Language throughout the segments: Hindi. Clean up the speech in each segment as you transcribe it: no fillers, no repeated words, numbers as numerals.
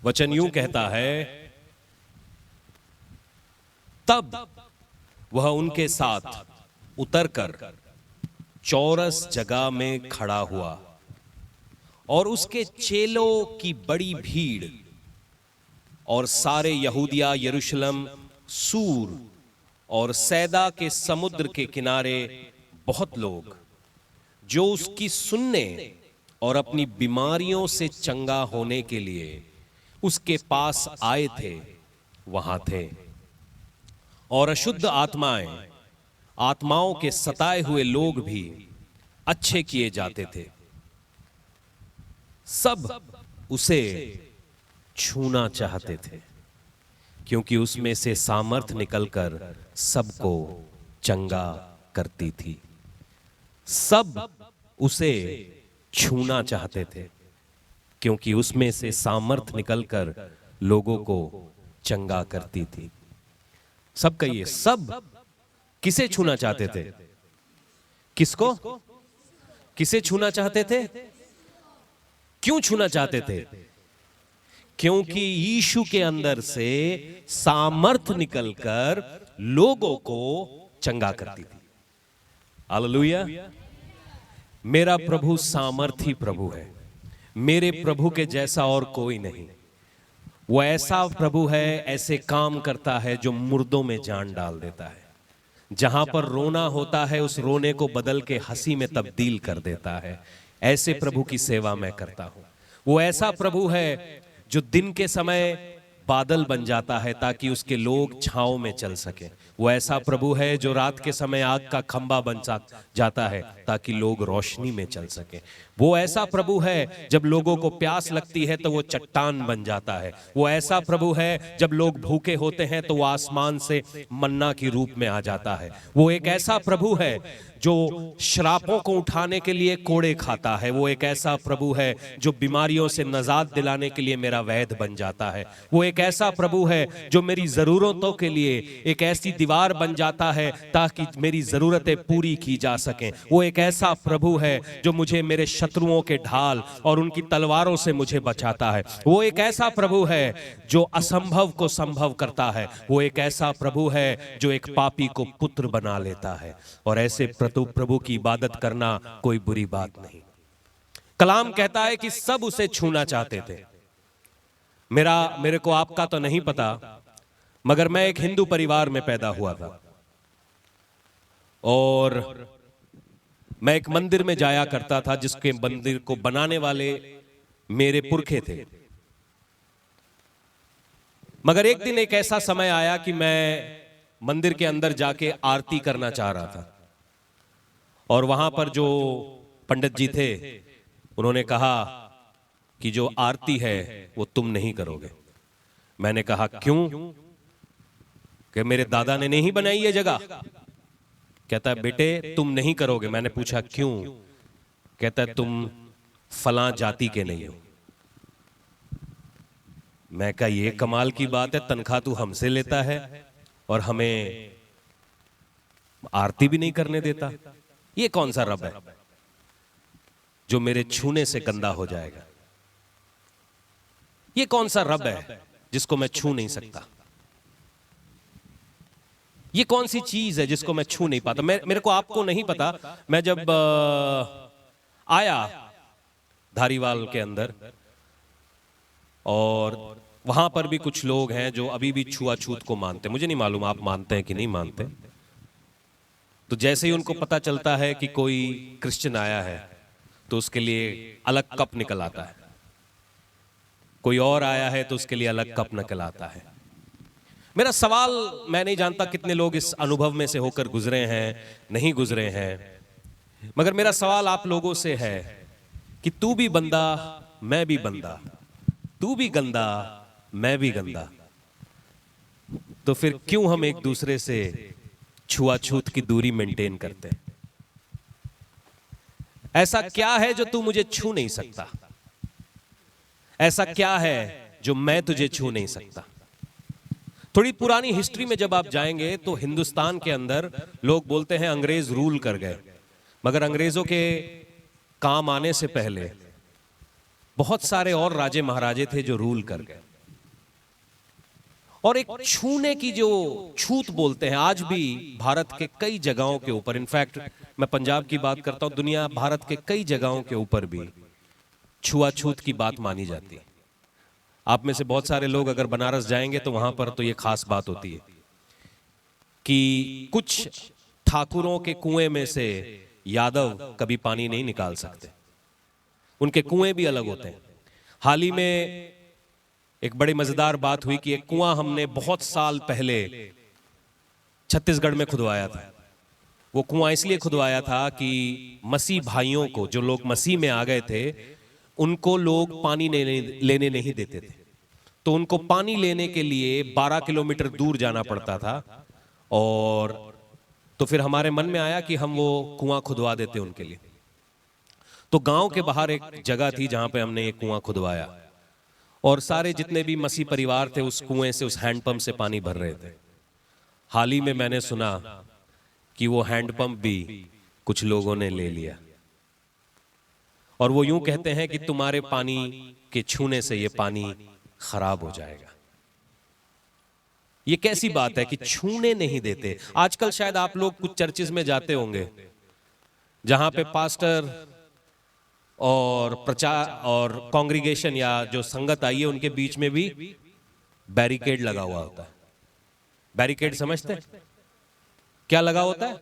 वचन यूं कहता है, तब वह उनके साथ उतरकर चौरस जगह में खड़ा हुआ और उसके चेलों की बड़ी भीड़ और सारे यहूदिया, यरूशलेम, सूर और सैदा के समुद्र के किनारे बहुत लोग जो उसकी सुनने और अपनी बीमारियों से चंगा होने के लिए उसके पास आए थे वहां थे। और अशुद्ध आत्माओं के सताए हुए लोग भी अच्छे किए जाते थे। सब उसे छूना चाहते थे क्योंकि उसमें से सामर्थ निकलकर सबको चंगा करती थी। सब उसे छूना चाहते थे क्योंकि उसमें से सामर्थ निकलकर लोगों को चंगा करती थी। सब कहिए, सब किसे छूना चाहते थे? किसको? किसे छूना चाहते थे? क्यों छूना चाहते थे? क्योंकि यीशु के अंदर से सामर्थ निकलकर लोगों को चंगा करती थी। हालेलुया। मेरा प्रभु सामर्थी प्रभु है। मेरे प्रभु के जैसा और कोई नहीं। वो ऐसा प्रभु है, ऐसे काम करता है जो मुर्दों में जान डाल देता है। जहां पर रोना होता है उस रोने को बदल के हंसी में तब्दील कर देता है। ऐसे प्रभु की सेवा मैं करता हूं। वो ऐसा प्रभु है जो दिन के समय बादल बन जाता है ताकि उसके लोग छांव में चल सके। वो ऐसा प्रभु है जो रात के समय आग का खंबा बन जाता है ताकि लोग रोशनी में चल सके। वो ऐसा प्रभु है जब लोगों को प्यास लगती है तो वो चट्टान बन जाता है। वो ऐसा प्रभु है जब लोग भूखे होते हैं तो वो आसमान से मन्ना के रूप में आ जाता है। वो एक ऐसा प्रभु है जो श्रापों को उठाने के लिए कोड़े खाता है। वो एक ऐसा प्रभु है जो बीमारियों से निजात दिलाने के लिए मेरा वैद्य बन जाता है। वो एक ऐसा प्रभु है जो मेरी जरूरतों के लिए एक ऐसी दीवार बन जाता है ताकि मेरी जरूरतें पूरी की जा सकें। वो एक ऐसा प्रभु है जो मुझे मेरे शत्रुओं के ढाल और उनकी तलवारों से मुझे बचाता है। वो एक ऐसा प्रभु है जो असंभव को संभव करता है। वो एक ऐसा प्रभु है जो एक पापी को पुत्र बना लेता है। और ऐसे प्रभु की इबादत करना कोई बुरी बात नहीं। कलाम कहता है कि सब उसे छूना चाहते थे। मेरे को आपका तो नहीं पता, मगर मैं एक हिंदू परिवार में पैदा हुआ था और मैं एक मंदिर में जाया करता था जिसके मंदिर को बनाने वाले मेरे पुरखे थे। मगर एक दिन एक ऐसा समय आया कि मैं मंदिर के अंदर जाके आरती करना चाह रहा था और वहां पर जो पंडित जी थे उन्होंने कहा कि जो आरती है वो तुम नहीं करोगे। मैंने कहा क्यों? कि मेरे दादा ने नहीं बनाई ये जगह। कहता है बेटे तुम नहीं करोगे। मैंने पूछा क्यों? कहता है तुम फलां जाति के नहीं हो। मैं कहा ये कमाल की बात है, तनख्वाह तू हमसे लेता है और हमें आरती भी नहीं करने देता। ये कौन सा रब है जो मेरे छूने से गंदा हो जाएगा? ये कौन सा रब है जिसको मैं छू नहीं सकता? ये कौन सी चीज है जिसको मैं छू नहीं पाता? मेरे को आपको नहीं पता। मैं जब आया धारीवाल के अंदर और वहां पर भी कुछ लोग हैं जो अभी भी छुआछूत को मानते। मुझे नहीं मालूम आप मानते हैं कि नहीं मानते। तो जैसे ही उनको पता चलता है कि कोई क्रिश्चियन आया है तो उसके लिए अलग कप निकल आता है, कोई और आया है तो उसके लिए अलग कप निकल आता है। मेरा सवाल, मैं नहीं जानता कितने लोग इस अनुभव में से होकर गुजरे हैं, नहीं गुजरे हैं, मगर मेरा सवाल आप लोगों से है कि तू भी बंदा मैं भी बंदा, तू भी गंदा मैं भी गंदा, तो फिर क्यों हम एक दूसरे से छुआछूत की दूरी मेंटेन करते हैं? ऐसा क्या है जो तू मुझे छू नहीं सकता? ऐसा क्या है जो मैं तुझे छू नहीं सकता? थोड़ी पुरानी हिस्ट्री में जब आप जाएंगे तो हिंदुस्तान के अंदर लोग बोलते हैं अंग्रेज रूल कर गए, मगर अंग्रेजों के काम आने से पहले बहुत सारे और राजे महाराजे थे जो रूल कर गए। और एक छूने की जो छूत बोलते हैं, आज भी भारत के कई जगहों के ऊपर, इनफैक्ट मैं पंजाब की बात करता हूं, दुनिया भारत के कई जगहों के ऊपर भी छुआछूत की बात मानी जाती है। आप में से बहुत सारे लोग अगर बनारस जाएंगे तो वहां पर तो ये खास बात होती है कि कुछ ठाकुरों के कुएं में से यादव कभी पानी नहीं निकाल सकते, उनके कुएं भी अलग होते हैं। हाल ही में एक बड़ी मजेदार बात हुई कि एक कुआं हमने बहुत साल पहले छत्तीसगढ़ में खुदवाया था। वो कुआं इसलिए खुदवाया था कि मसीह भाइयों को, जो लोग मसीह में आ गए थे, उनको लोग पानी लेने नहीं देते थे, तो उनको पानी लेने के लिए 12 किलोमीटर दूर जाना पड़ता था। और तो फिर हमारे मन में आया कि हम वो कुआं खुदवा देते उनके लिए। तो गांव के बाहर एक जगह थी जहां पे हमने ये कुआं खुदवाया, और सारे जितने भी मसीह परिवार थे उस कुएं से, उस हैंडपंप से पानी भर रहे थे। हाल ही में मैंने सुना कि वो हैंडपंप भी कुछ लोगों ने ले लिया, और वो यूं कहते हैं कि तुम्हारे पानी के छूने से ये पानी खराब हो जाएगा। ये कैसी बात है कि छूने नहीं देते। आजकल शायद आप लोग कुछ चर्चेस में जाते होंगे जहां पे पास्टर और प्रचार और कांग्रीगेशन या जो संगत आई है उनके बीच में भी बैरिकेड लगा हुआ होता है। बैरिकेड समझते हैं क्या लगा होता है?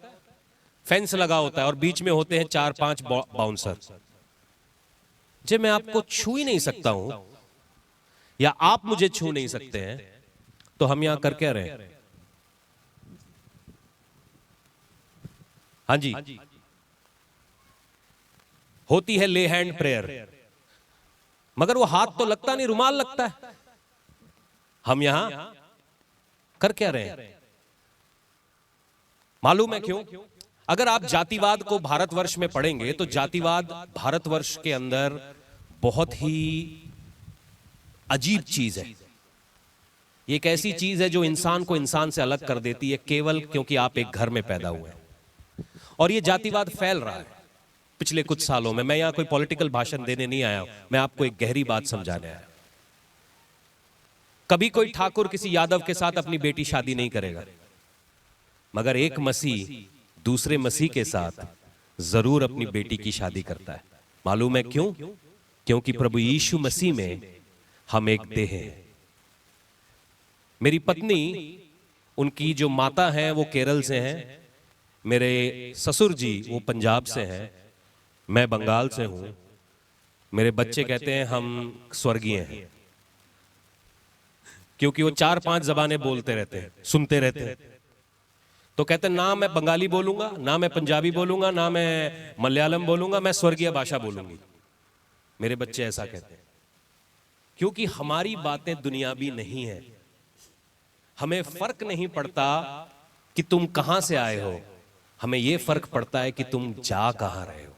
फेंस लगा होता है, और बीच में होते हैं 4-5 बाउंसर। जब मैं आपको छू ही नहीं सकता हूं या आप मुझे छू नहीं सकते हैं, तो हम यहां कर क्या रहे हैं? हाँ जी, होती है ले हैंड प्रेयर, मगर वो हाथ तो लगता नहीं, रुमाल लगता है। हम यहां कर क्या रहे हैं? मालूम है क्यों? अगर आप जातिवाद को भारतवर्ष में पढ़ेंगे तो जातिवाद भारतवर्ष के अंदर बहुत ही अजीब चीज है। ये एक ऐसी चीज है जो इंसान को इंसान से अलग कर देती है, केवल क्योंकि आप एक घर में पैदा हुए हैं। और ये जातिवाद फैल रहा है पिछले कुछ सालों में। मैं यहां कोई पॉलिटिकल भाषण देने नहीं आया हूं, मैं आपको एक गहरी बात समझाने आया। कभी कोई ठाकुर किसी यादव के साथ अपनी बेटी शादी नहीं करेगा, मगर एक मसीह दूसरे मसीह के साथ जरूर अपनी बेटी की शादी करता है। मालूम है क्यों? क्योंकि प्रभु यीशु मसीह में हम एक देह हैं। मेरी पत्नी, उनकी जो माता है वो केरल से हैं, मेरे ससुर जी वो पंजाब से हैं, मैं बंगाल से हूं। मेरे बच्चे कहते हैं हम स्वर्गीय हैं, क्योंकि वो 4-5 जबानें बोलते रहते हैं, सुनते रहते हैं। तो कहते हैं ना मैं बंगाली बोलूंगा, ना मैं पंजाबी बोलूंगा, ना मैं मलयालम बोलूंगा, मैं स्वर्गीय भाषा बोलूंगी। मेरे बच्चे ऐसा कहते हैं, क्योंकि हमारी बातें दुनियावी नहीं है। हमें फर्क नहीं पड़ता कि तुम कहां से आए हो, हमें यह फर्क पड़ता है कि तुम जा कहां रहे हो।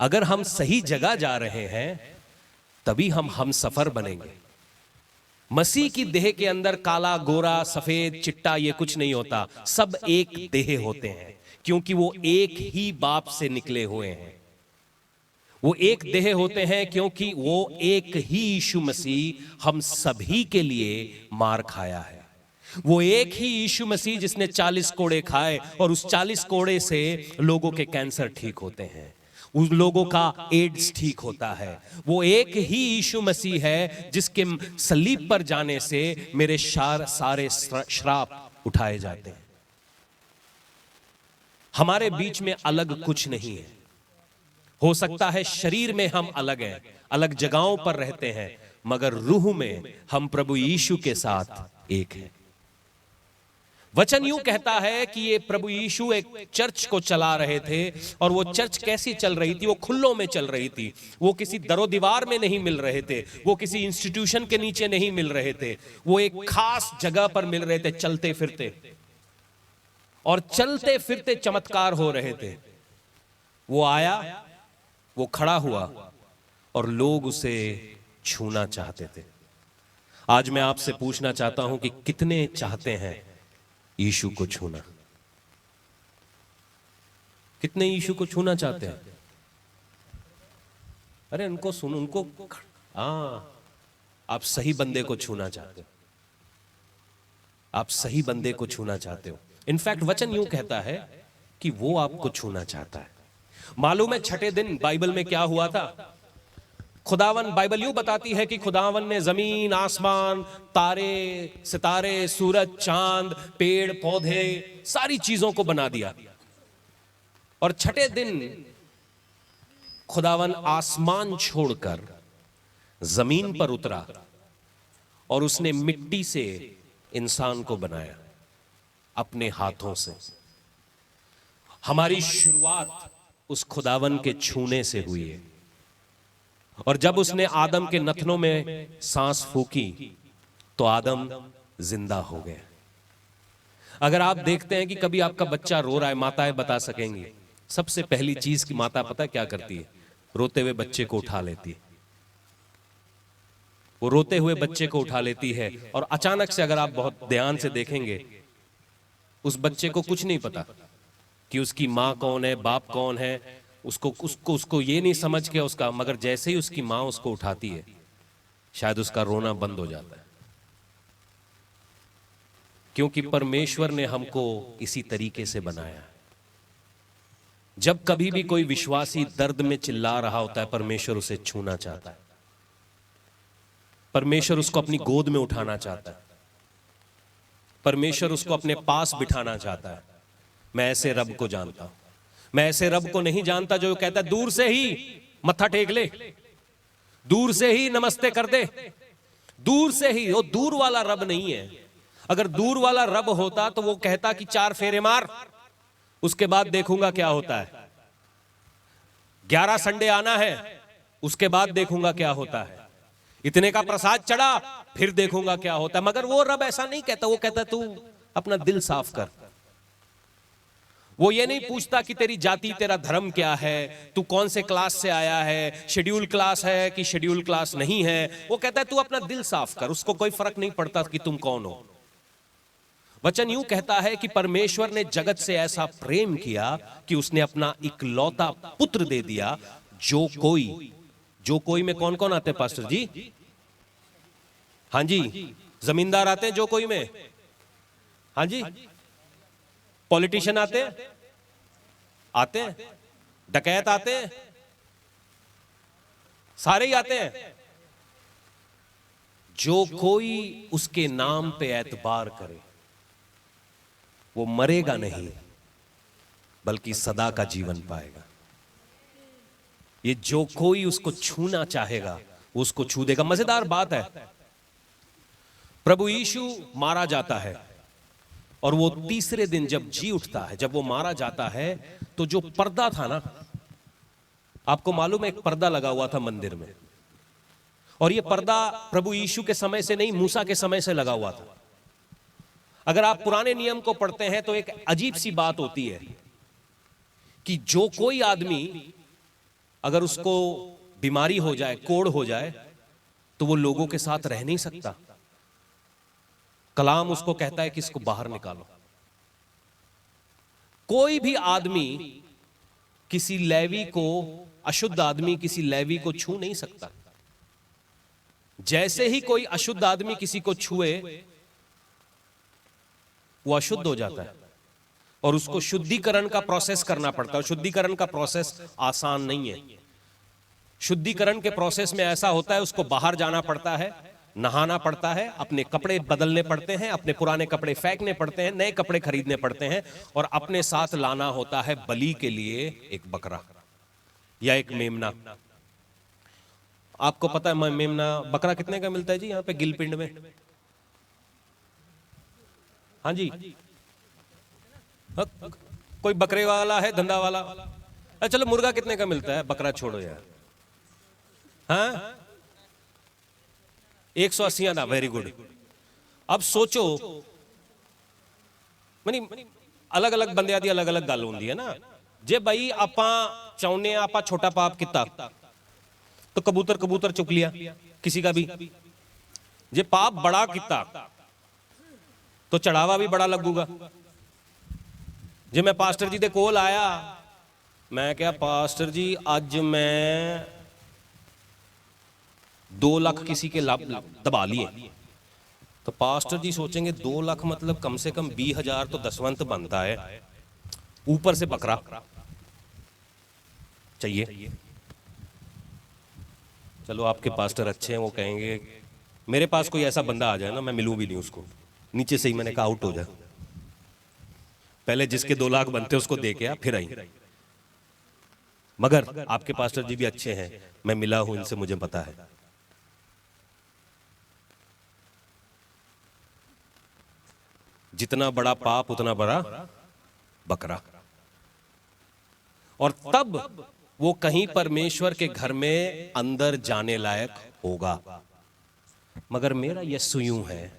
अगर हम सही जगह जा रहे हैं तभी हम सफर बनेंगे। मसीह की देह के अंदर काला, गोरा, सफेद, चिट्टा ये कुछ नहीं होता, सब एक देह होते हैं, क्योंकि वो एक ही बाप से निकले हुए हैं। वो एक देह होते हैं क्योंकि वो एक ही यीशु मसीह हम सभी के लिए मार खाया है। वो एक ही यीशु मसीह जिसने 40 कोड़े खाए और उस 40 कोड़े से लोगों के कैंसर ठीक होते हैं, उन लोगों का एड्स ठीक होता है। वो एक ही यीशु मसीह है जिसके सलीब पर जाने से मेरे सारे श्राप उठाए जाते हैं। हमारे बीच में अलग कुछ नहीं है। हो सकता है शरीर में हम अलग हैं, अलग जगहों पर रहते हैं, मगर रूह में हम प्रभु यीशु के साथ एक हैं। वचन यूं कहता है कि ये प्रभु यीशु एक चर्च को चला रहे थे, और वो चर्च कैसी चल रही थी? वो खुल्लों में चल रही थी। वो किसी दरो दीवार में नहीं मिल रहे थे, वो किसी इंस्टीट्यूशन के नीचे नहीं मिल रहे थे, वो एक खास जगह पर मिल रहे थे, चलते फिरते, और चलते फिरते चमत्कार हो रहे थे। वो आया, वो खड़ा हुआ, और लोग उसे छूना चाहते थे। आज मैं आपसे पूछना चाहता हूं कि कितने चाहते हैं यीशु को छूना? कितने यीशु को छूना चाहते हैं? अरे उनको सुन, उनको, हाँ, आप सही बंदे को छूना चाहते हैं। आप सही बंदे को छूना चाहते हो। इनफैक्ट वचन यूं कहता है कि वो आपको छूना चाहता है। मालूम है छठे दिन बाइबल में क्या हुआ था? खुदावन, बाइबल यूं बताती है कि खुदावन ने जमीन, आसमान, तारे, सितारे, सूरज, चांद, पेड़ पौधे, सारी चीजों को बना दिया। और छठे दिन खुदावन आसमान छोड़कर जमीन पर उतरा और उसने मिट्टी से इंसान को बनाया अपने हाथों से। हमारी शुरुआत उस खुदावन के छूने से हुई है। और जब उसने आदम के नथनों में सांस फूकी तो आदम जिंदा हो गया। अगर आप देखते हैं कि कभी आपका बच्चा रो रहा है, माताएं बता सकेंगी, सबसे पहली चीज की माता पता क्या करती है? रोते हुए बच्चे को उठा लेती है। वो रोते हुए बच्चे को उठा लेती है और अचानक से, अगर आप बहुत ध्यान से देखेंगे, उस बच्चे को कुछ नहीं पता कि उसकी माँ कौन है, बाप कौन है, उसको ये नहीं समझ के उसका, मगर जैसे ही उसकी माँ उसको उठाती है, शायद उसका रोना बंद हो जाता है। क्योंकि परमेश्वर ने हमको इसी तरीके से बनाया है। जब कभी भी कोई विश्वासी दर्द में चिल्ला रहा होता है, परमेश्वर उसे छूना चाहता है। परमेश्वर उसको अपनी गोद में उठाना चाहता है। परमेश्वर उसको अपने पास बिठाना चाहता है। मैं ऐसे रब को जानता हूं। मैं ऐसे रब को नहीं जानता जो कहता है दूर से ही मत्था टेक ले, दूर से ही नमस्ते कर दे, दूर से ही। वो दूर वाला रब नहीं है। अगर दूर वाला रब होता तो वो कहता कि 4 फेरे मार, उसके बाद देखूंगा क्या होता है। 11 संडे आना है, उसके बाद देखूंगा क्या होता है। इतने का प्रसाद चढ़ा, फिर देखूंगा क्या होता है। मगर वो रब ऐसा नहीं कहता। वो कहता तू अपना दिल साफ कर। वो ये नहीं पूछता कि तेरी जाति, तेरा धर्म क्या है, तू कौन से क्लास से आया है, शेड्यूल क्लास है कि शेड्यूल क्लास नहीं है। वो कहता है तू अपना दिल साफ कर। उसको कोई फर्क नहीं पड़ता कि तुम कौन हो। वचन यूं कहता है कि परमेश्वर ने जगत से ऐसा प्रेम किया कि उसने अपना इकलौता पुत्र दे दिया। जो कोई में कौन कौन आते हैं पास्टर जी? हाँ जी, जमींदार आते हैं जो कोई में। हाँ जी, पॉलिटिशियन आते हैं, डकैत आते हैं, सारे ही आते हैं। जो कोई उसके नाम पे एतबार करे वो मरेगा नहीं, बल्कि सदा का जीवन पाएगा। ये जो कोई उसको छूना चाहेगा वो उसको छू देगा। मजेदार बात है, प्रभु यीशु मारा जाता है और वो तीसरे दिन जब जी उठता है, जब वो मारा जाता है, तो जो पर्दा था ना, आपको मालूम है एक पर्दा लगा हुआ था मंदिर में। और ये पर्दा प्रभु यीशु के समय से नहीं, मूसा के समय से लगा हुआ था। अगर आप पुराने नियम को पढ़ते हैं तो एक अजीब सी बात होती है कि जो कोई आदमी अगर उसको बीमारी हो जाए, कोढ़ हो जाए, तो वो लोगों के साथ रह नहीं सकता। कलाम उसको कहता है कि इसको बाहर निकालो। कोई भी आदमी किसी लेवी को, अशुद्ध आदमी किसी लेवी को छू नहीं सकता। जैसे ही कोई अशुद्ध आदमी किसी को छुए वो अशुद्ध हो जाता है और उसको शुद्धिकरण का प्रोसेस करना पड़ता है। शुद्धिकरण का प्रोसेस आसान नहीं है। शुद्धिकरण के प्रोसेस में ऐसा होता है, उसको बाहर जाना पड़ता है, नहाना पड़ता है, अपने कपड़े बदलने पड़ते हैं, अपने पुराने कपड़े फेंकने पड़ते हैं, नए कपड़े खरीदने पड़ते हैं, और अपने साथ लाना होता है बलि के लिए एक बकरा या एक मेमना। आपको पता है मेमना, बकरा कितने का मिलता है जी यहाँ पे गिलपिंड में? हाँ जी, कोई बकरे वाला है, धंधा वाला? चलो मुर्गा कितने का मिलता है? बकरा छोड़ो यार। हाँ, 180 आना, वेरी गुड। अब सोचो, मनी अलग अलग बंदे दी अलग अलग गल होंदी है ना। जे भाई आपां चाहुंदे आपां छोटा पाप किता तो कबूतर कबूतर चुक लिया किसी का भी। जे पाप बड़ा किता तो चढ़ावा भी बड़ा लगूगा। जे मैं पास्टर जी दे कोल आया, मैं क्या पास्टर जी अज मैं 2 लाख किसी के दबा लिए, तो पास्टर जी सोचेंगे 2 लाख मतलब कम से कम 20,000 तो दसवंत बनता है, ऊपर से बकरा चाहिए। चलो आपके पास्टर अच्छे हैं, वो कहेंगे मेरे पास कोई ऐसा बंदा आ जाए ना, मैं मिलूं भी नहीं उसको, नीचे से ही मैंने कहा आउट हो जाए, पहले जिसके 2 लाख बनते उसको दे के फिर आई। मगर आपके पास्टर जी भी अच्छे हैं, मैं मिला हूं इनसे, मुझे पता है। जितना बड़ा पाप उतना बड़ा बकरा। और तब वो कहीं परमेश्वर के घर में अंदर जाने लायक होगा। मगर मेरा यीशु यूं है,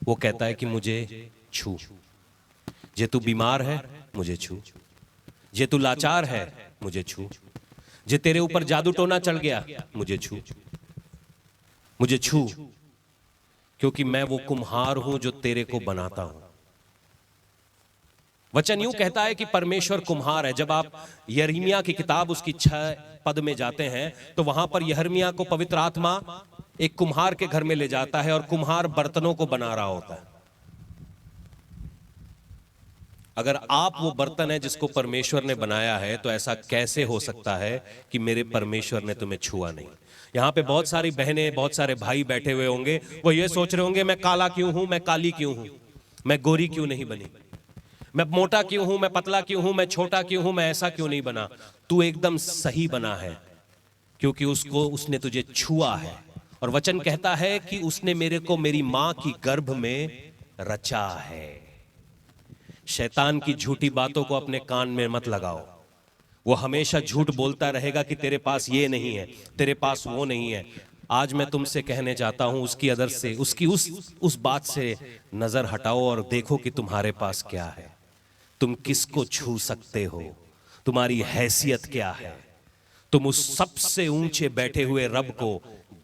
वो कहता है कि मुझे छू, जे तू बीमार है मुझे छू, जे तू लाचार है मुझे छू, जे तेरे ऊपर जादू टोना चल गया मुझे छू, मुझे छू, क्योंकि मैं वो कुम्हार हूं जो तेरे को बनाता हूं। वचन यूं कहता है कि परमेश्वर कुम्हार है। जब आप यिर्मयाह की किताब उसकी 6 पद में जाते हैं तो वहां पर यिर्मयाह को पवित्र आत्मा एक कुम्हार के घर में ले जाता है और कुम्हार बर्तनों को बना रहा होता है। अगर आप वो बर्तन है जिसको परमेश्वर ने बनाया है, तो ऐसा कैसे हो सकता है कि मेरे परमेश्वर ने तुम्हें छुआ नहीं? यहां पे बहुत सारी बहनें, बहुत सारे भाई बैठे हुए होंगे, वो ये सोच रहे होंगे मैं काला क्यों हूं, मैं काली क्यों हूं, मैं गोरी क्यों नहीं बनी, मैं मोटा क्यों हूं, मैं पतला क्यों हूं, मैं छोटा क्यों हूं, मैं ऐसा क्यों नहीं बना। तू एकदम सही बना है, क्योंकि उसने तुझे छुआ है। और वचन कहता है कि उसने मेरे को मेरी मां की गर्भ में रचा है। शैतान की झूठी बातों को अपने कान में मत लगाओ। वो हमेशा झूठ बोलता रहेगा कि तेरे पास ये नहीं है, तेरे पास वो नहीं है। आज मैं तुमसे कहने चाहता हूं, उसकी अदर से, उसकी उस बात से नजर हटाओ और देखो कि तुम्हारे पास क्या है, तुम किसको छू सकते हो, तुम्हारी हैसियत क्या है। तुम उस सबसे ऊंचे बैठे हुए रब को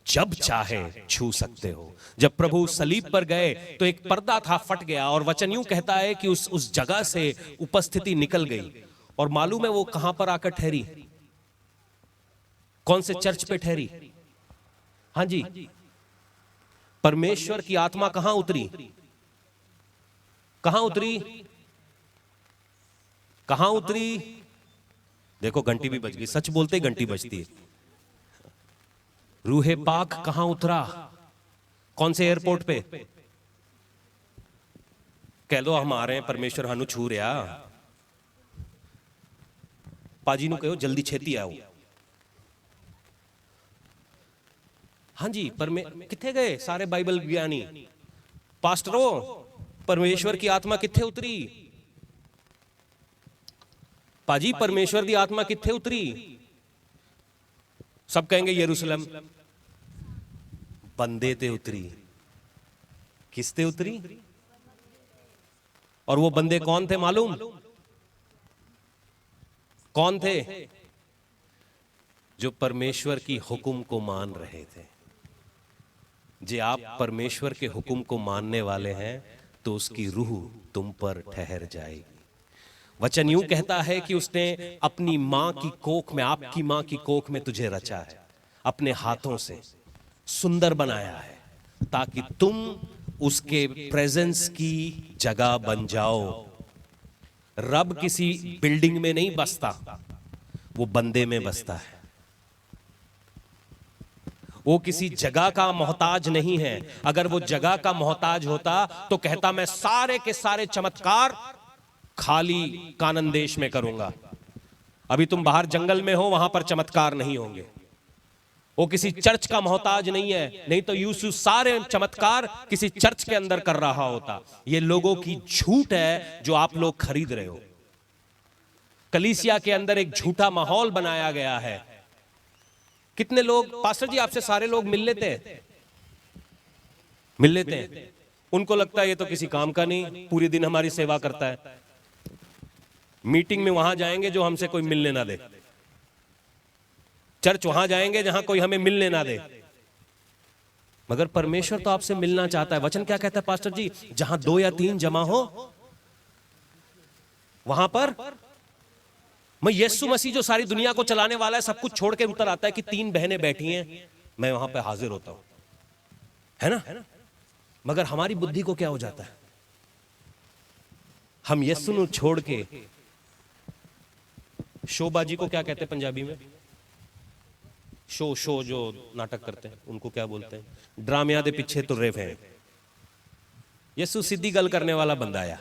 जब चाहे छू सकते हो। जब प्रभु सलीब पर गए तो एक पर्दा था, फट गया, और वचन यूं कहता है कि उस जगह से उपस्थिति निकल गई। और मालूम है वो कहां पर आकर ठहरी? कौन से चर्च पे ठहरी? हां जी, परमेश्वर की आत्मा कहां उतरी? कहां उतरी? कहां उतरी? देखो घंटी भी बज गई, सच बोलते ही घंटी बजती है। रूहे पाक कहां उतरा? कौन से एयरपोर्ट पे? कह दो हम आ रहे हैं, परमेश्वर हानू छू रहा। पाजी नु कहो जल्दी छेती आओ। हाँ जी, किथे गए सारे बाइबल ज्ञानी? पास्टरों, परमेश्वर की आत्मा किथे उतरी? पाजी परमेश्वर की आत्मा किथे उतरी? सब कहेंगे यरूशलेम। बंदे ते उतरी। किस ते उतरी? और वो बंदे कौन थे मालूम? कौन थे? जो परमेश्वर की हुक्म को मान रहे थे। जे आप परमेश्वर के हुक्म को मानने वाले हैं तो उसकी रूह तुम पर ठहर जाएगी। वचन यूं कहता है कि उसने अपनी मां की कोख में, आपकी मां की कोख में तुझे रचा है, अपने हाथों से सुंदर बनाया है, ताकि तुम उसके प्रेजेंस की जगह बन जाओ। रब किसी बिल्डिंग में नहीं बसता, वो बंदे में बसता है। वो किसी जगह का मोहताज नहीं है। अगर वो जगह का मोहताज होता तो कहता मैं सारे के सारे चमत्कार खाली कानन देश में करूंगा। अभी तुम बाहर जंगल में हो, वहां पर चमत्कार नहीं होंगे। वो किसी चर्च का मोहताज नहीं है, नहीं तो यूसुफ सारे चमत्कार किसी चर्च के अंदर कर रहा होता। ये लोगों की झूठ है जो आप लोग खरीद रहे हो। कलीसिया के अंदर एक झूठा माहौल बनाया गया है। कितने लोग, पास्टर जी आपसे सारे लोग मिल लेते हैं, उनको लगता है ये तो किसी काम का नहीं, पूरे दिन हमारी सेवा करता है। मीटिंग में वहां जाएंगे जो हमसे कोई मिलने ना दे, चर्च वहां जाएंगे जहां कोई हमें मिलने ना दे। मगर परमेश्वर तो आपसे मिलना चाहता है। वचन क्या कहता है पास्टर जी? जहां 2 या 3 जमा हो वहां पर मैं, यीशु मसीह जो सारी दुनिया को चलाने वाला है, सब कुछ छोड़ के उतर आता है कि 3 बहनें बैठी हैं, मैं वहां पे हाजिर होता हूं, है ना? मगर हमारी बुद्धि को क्या हो जाता है, हम यस्सु नु छोड़ के शोबाजी को क्या कहते हैं पंजाबी में, शो जो नाटक करते हैं उनको क्या बोलते हैं, ड्रामिया दे पिछे तुरे फिरे। यस्सु सीधी गल करने वाला बंदा आया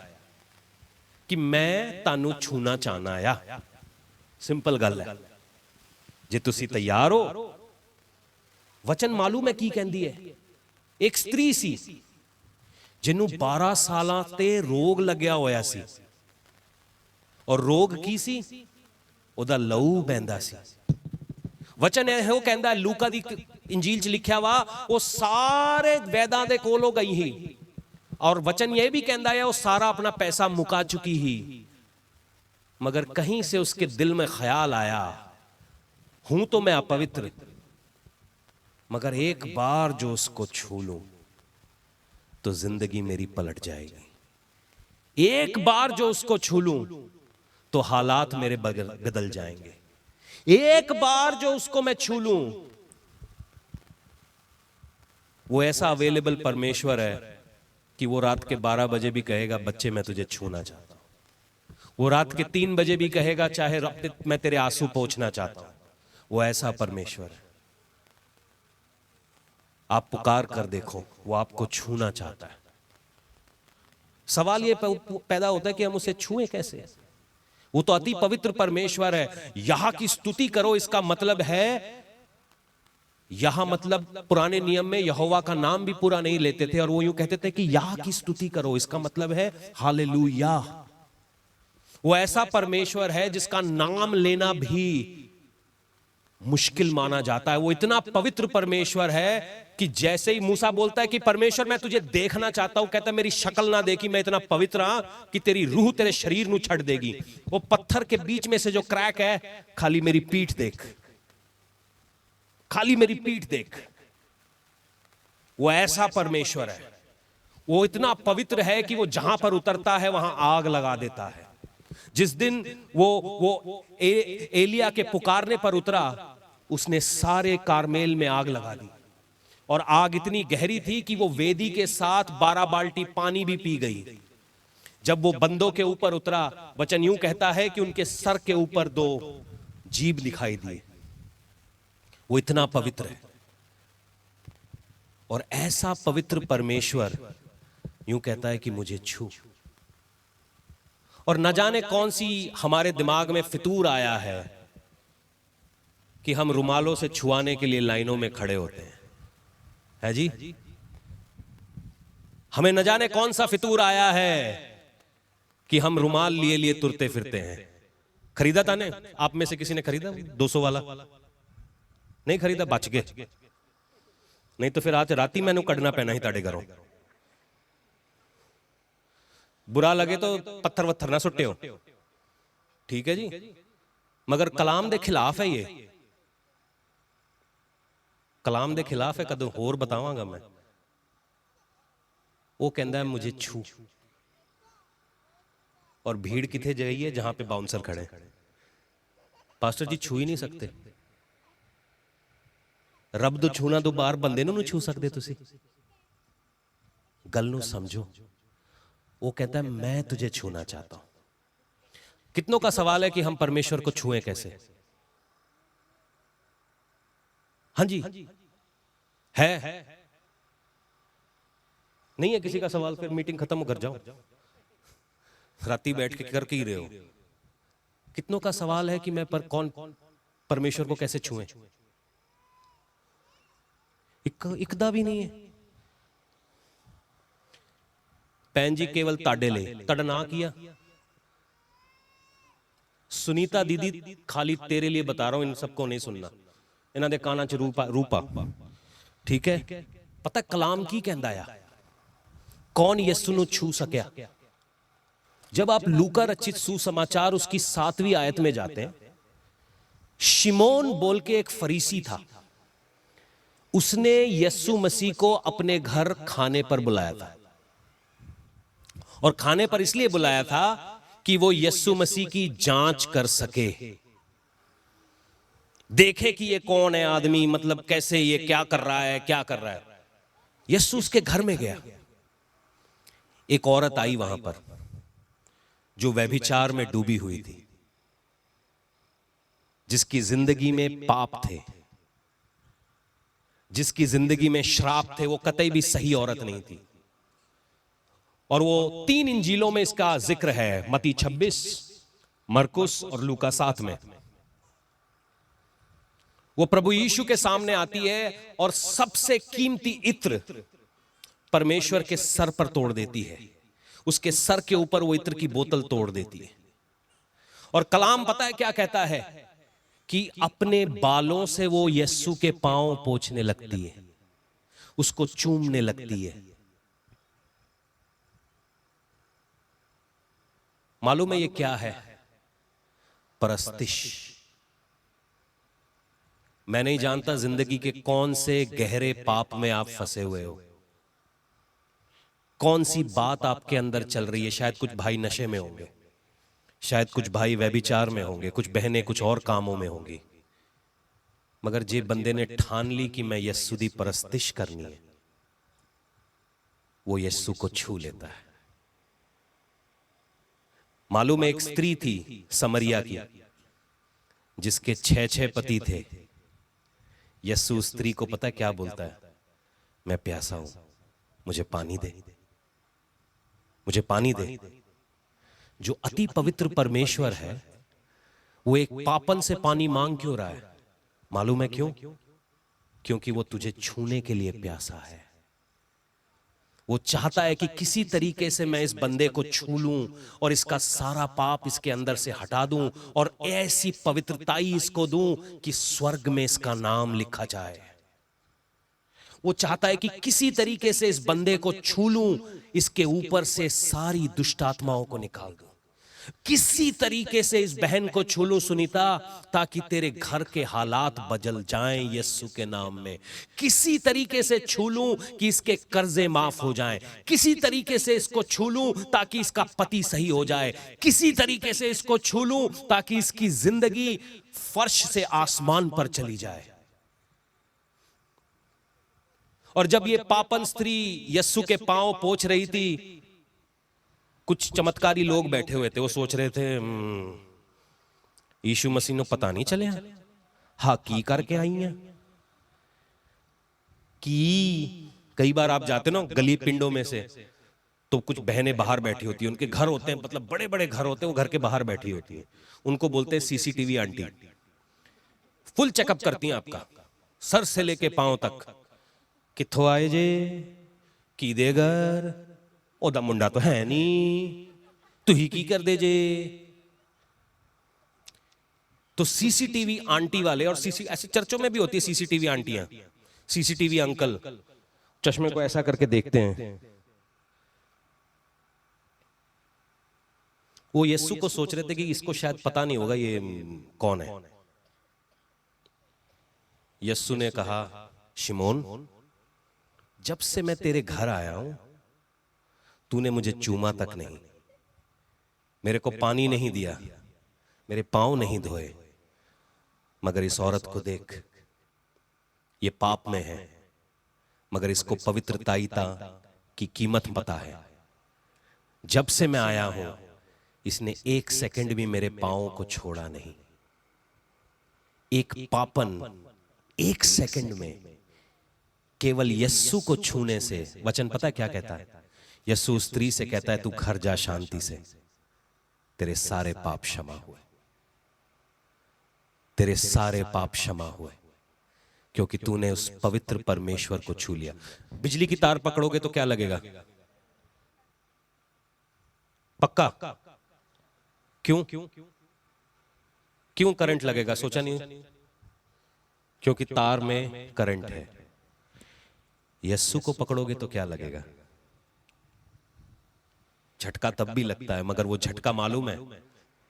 कि मैं तानू छूना चाहना आया। सिंपल गल है, जे तुसी तैयार हो। वचन मालूम है की कहंदी है, एक स्त्री सी जिन्नू 12 सालां ते रोग लग्या होया सी, और रोग की सी, ओदा लहू बहंदा सी। वचन है वो कहंदा, लूका दी इंजील च लिखिया वा, वो सारे वैदां दे कोलों गई ही, और वचन ये भी कहंदा है वो सारा अपना पैसा मुका चुकी ही, मगर कहीं से उसके दिल में ख्याल आया, हूं तो मैं अपवित्र, मगर एक बार जो उसको छू लूं तो जिंदगी मेरी पलट जाएगी। एक बार जो उसको छू लूं तो हालात मेरे बदल जाएंगे। एक बार जो उसको मैं छू लूं, वो ऐसा अवेलेबल परमेश्वर है कि वो रात के 12 बजे भी कहेगा, बच्चे मैं तुझे छूना चाहता हूं। वो रात के 3 बजे भी कहेगा, चाहे मैं तेरे आंसू पोंछना चाहता हूं। वो ऐसा परमेश्वर है। आप पुकार कर देखो, वो आपको छूना चाहता है। सवाल ये पैदा होता है कि हम उसे छुएं कैसे? वो तो अति पवित्र परमेश्वर है। यहां की स्तुति करो, इसका मतलब है, यहां मतलब पुराने नियम में यहोवा का नाम भी पूरा नहीं लेते थे, और वो यूं कहते थे कि यहां की स्तुति करो, इसका मतलब है हालेलुया। वो ऐसा परमेश्वर है जिसका नाम लेना भी मुश्किल माना जाता है। वो इतना पवित्र परमेश्वर है कि जैसे ही मूसा बोलता है कि परमेश्वर मैं तुझे देखना चाहता हूं, कहता है मेरी शक्ल ना देखी, मैं इतना पवित्र हूं कि तेरी रूह तेरे शरीर नु छड़ देगी। वो पत्थर के बीच में से जो क्रैक है, खाली मेरी पीठ देख, खाली मेरी पीठ देख। वो ऐसा परमेश्वर है। वो इतना पवित्र है कि वो जहां पर उतरता है वहां आग लगा देता है। जिस दिन वो एलिया के पुकारने पर उतरा, उसने सारे कारमेल में आग लगा दी, और आग इतनी गहरी थी कि वो वेदी के साथ 12 बाल्टी पानी भी पी गई। जब वो बंदों के ऊपर उतरा, वचन यूं कहता है कि उनके सर के ऊपर 2 जीभ दिखाई दिए। वो इतना पवित्र है। और ऐसा पवित्र परमेश्वर यूं कहता है कि मुझे छू। और न जाने कौन सी हमारे दिमाग में फितूर आया है कि हम रुमालों से छुआने के लिए लाइनों में खड़े होते हैं, है जी? हमें न जाने कौन सा फितूर आया है कि हम रुमाल लिए लिए तुरते फिरते हैं। खरीदा था ने? आप में से किसी ने खरीदा 200 वाला? नहीं खरीदा, बच गए। नहीं तो फिर आज राती मैंने कढ़ना पैना ही ताड़े घरों। बुरा लगे तो पत्थर वत्थर ना सुट्टे हो, ठीक है जी, मगर कलाम दे खिलाफ है। ये कलाम दे खिलाफ है। कदों होर बतावांगा मैं। वो कहता है मुझे छू, और भीड़ किथे गई है? जहां पे बाउंसर खड़े। पास्टर जी छू ही नहीं सकते। रब तो छूना तो बाहर बंदे नूं नहीं छू सकते। तुसी गल नूं समझो। वो कहता है मैं तुझे छूना चाहता हूं। कितनों का सवाल है कि हम परमेश्वर को छुएं कैसे? हाँ जी, है नहीं है किसी का सवाल? फिर मीटिंग खत्म कर जाओ। राती बैठ के कर ही रहे हो। कितनों का सवाल है कि मैं कौन परमेश्वर को कैसे छुएं? इकदा भी नहीं है। भैन जी केवल ताडे ले, ताड़ा ना किया। सुनीता दीदी खाली तेरे लिए बता रहा हूं, इन सबको नहीं सुनना। इन्हां दे कानां च रूपा, ठीक है? पता कलाम की कहंदा आ? कौन यीशु नूं छू सकिया? जब आप लूका रचित सुसमाचार उसकी 7वीं आयत में जाते हैं, शिमोन बोल के एक फरीसी था। उसने यीशु मसीह को अपने घर खाने पर बुलाया था, और खाने पर इसलिए बुलाया था कि वो यीशु मसीह की जांच कर सके, देखे कि ये कौन है आदमी, मतलब कैसे ये क्या कर रहा है, क्या कर रहा है। यीशु उसके घर में गया। एक औरत आई वहां पर जो व्यभिचार में डूबी हुई थी, जिसकी जिंदगी में पाप थे, जिसकी जिंदगी में श्राप थे। वो कतई भी सही औरत नहीं थी। और वो 3 इंजीलों में इसका जिक्र है, मत्ती 26, मरकुस और लूका 7 में। वो प्रभु यीशु के सामने आती है और सबसे कीमती इत्र परमेश्वर के सर पर तोड़ देती है। उसके सर के ऊपर वो इत्र की बोतल तोड़ देती है। और कलाम पता है क्या कहता है कि अपने बालों से वो यीशु के पांव पोंछने लगती है, उसको चूमने लगती है। मालूम है ये क्या है? परस्तिश। मैं नहीं जानता जिंदगी के कौन से गहरे पाप में आप फंसे हुए हो, कौन सी बात आपके अंदर चल रही है। शायद कुछ भाई नशे में होंगे, शायद कुछ भाई व्यभिचार में होंगे, कुछ बहनें कुछ और कामों में होंगी। मगर जे बंदे ने ठान ली कि मैं यीशु दी परस्तिश करनी है, वो यीशु को छू लेता है। मालूम है एक स्त्री थी समरिया की, जिसके 6 पति थे। यीशु स्त्री को पता है क्या बोलता है? मैं प्यासा हूं, मुझे पानी दे, मुझे पानी दे। जो अति पवित्र परमेश्वर है वो एक पापन से पानी मांग क्यों रहा है? मालूम है क्यों? क्योंकि वो तुझे छूने के लिए प्यासा है। वो चाहता है कि किसी तरीके से मैं इस बंदे को छू लूं और इसका सारा पाप इसके अंदर से हटा दूं और ऐसी पवित्रताई इसको दूं कि स्वर्ग में इसका नाम लिखा जाए। वो चाहता है कि किसी तरीके से इस बंदे को छू लूं, इसके ऊपर से सारी दुष्ट आत्माओं को निकाल दूं। किसी तरीके से इस बहन को छू लूं सुनीता, ताकि तेरे घर के हालात बदल जाएं यीशु के नाम में। किसी तरीके से छू लूं कि इसके कर्जे माफ हो जाएं। किसी तरीके से इसको छू लूं ताकि इसका पति सही हो जाए। किसी तरीके से इसको छू लूं ताकि इसकी जिंदगी फर्श से आसमान पर चली जाए। और जब ये पापन स्त्री यीशु के पांव पोंछ रही थी, कुछ चमत्कारी लोग बैठे हुए थे। वो सोच रहे थे यीशु मसीह ने पता नहीं चले हाँ की करके आई हैं कि कई बार आप जाते ना गली पिंडों में से, तो कुछ बहनें बाहर बैठी होती हैं। उनके घर होते हैं, मतलब बड़े बड़े घर होते हैं, वो घर के बाहर बैठी होती है। उनको बोलते हैं सीसीटीवी आंटी। फुल चेकअप करती हैं आपका, सर से लेके पांव तक। किथों आए जे, की दे घर, ओदा मुंडा तो है नहीं, तू ही की कर दे जे। तो सीसीटीवी आंटी वाले, और ऐसे चर्चों में भी होती है सीसीटीवी आंटियां, सीसीटीवी अंकल चश्मे को ऐसा करके देखते हैं। वो यीशु को सोच रहे थे कि इसको शायद पता नहीं होगा ये कौन है। यीशु ने कहा, शिमोन, जब से मैं तेरे घर आया हूं तूने मुझे चूमा तक नहीं, मेरे को पानी नहीं दिया, मेरे पांव नहीं धोए। मगर इस औरत को देख, ये पाप में है, मगर इसको पवित्रताईता की कीमत पता है। जब से मैं आया हूं इसने 1 सेकंड भी मेरे पांव को छोड़ा नहीं। एक पापन 1 सेकंड में केवल यीशु को छूने से, वचन पता है क्या कहता है? यीशु स्त्री से कहता है तू घर जा शांति से, तेरे सारे पाप क्षमा हुए, तेरे सारे पाप क्षमा हुए, क्योंकि तूने उस पवित्र परमेश्वर को छू लिया। बिजली की तार पकड़ोगे तो क्या लगेगा? पक्का? क्यों क्यों करंट लगेगा? सोचा नहीं? क्योंकि तार में करंट है। यीशु को पकड़ोगे तो क्या लगेगा? झटका तब भी लगता है, मगर वो झटका मालूम है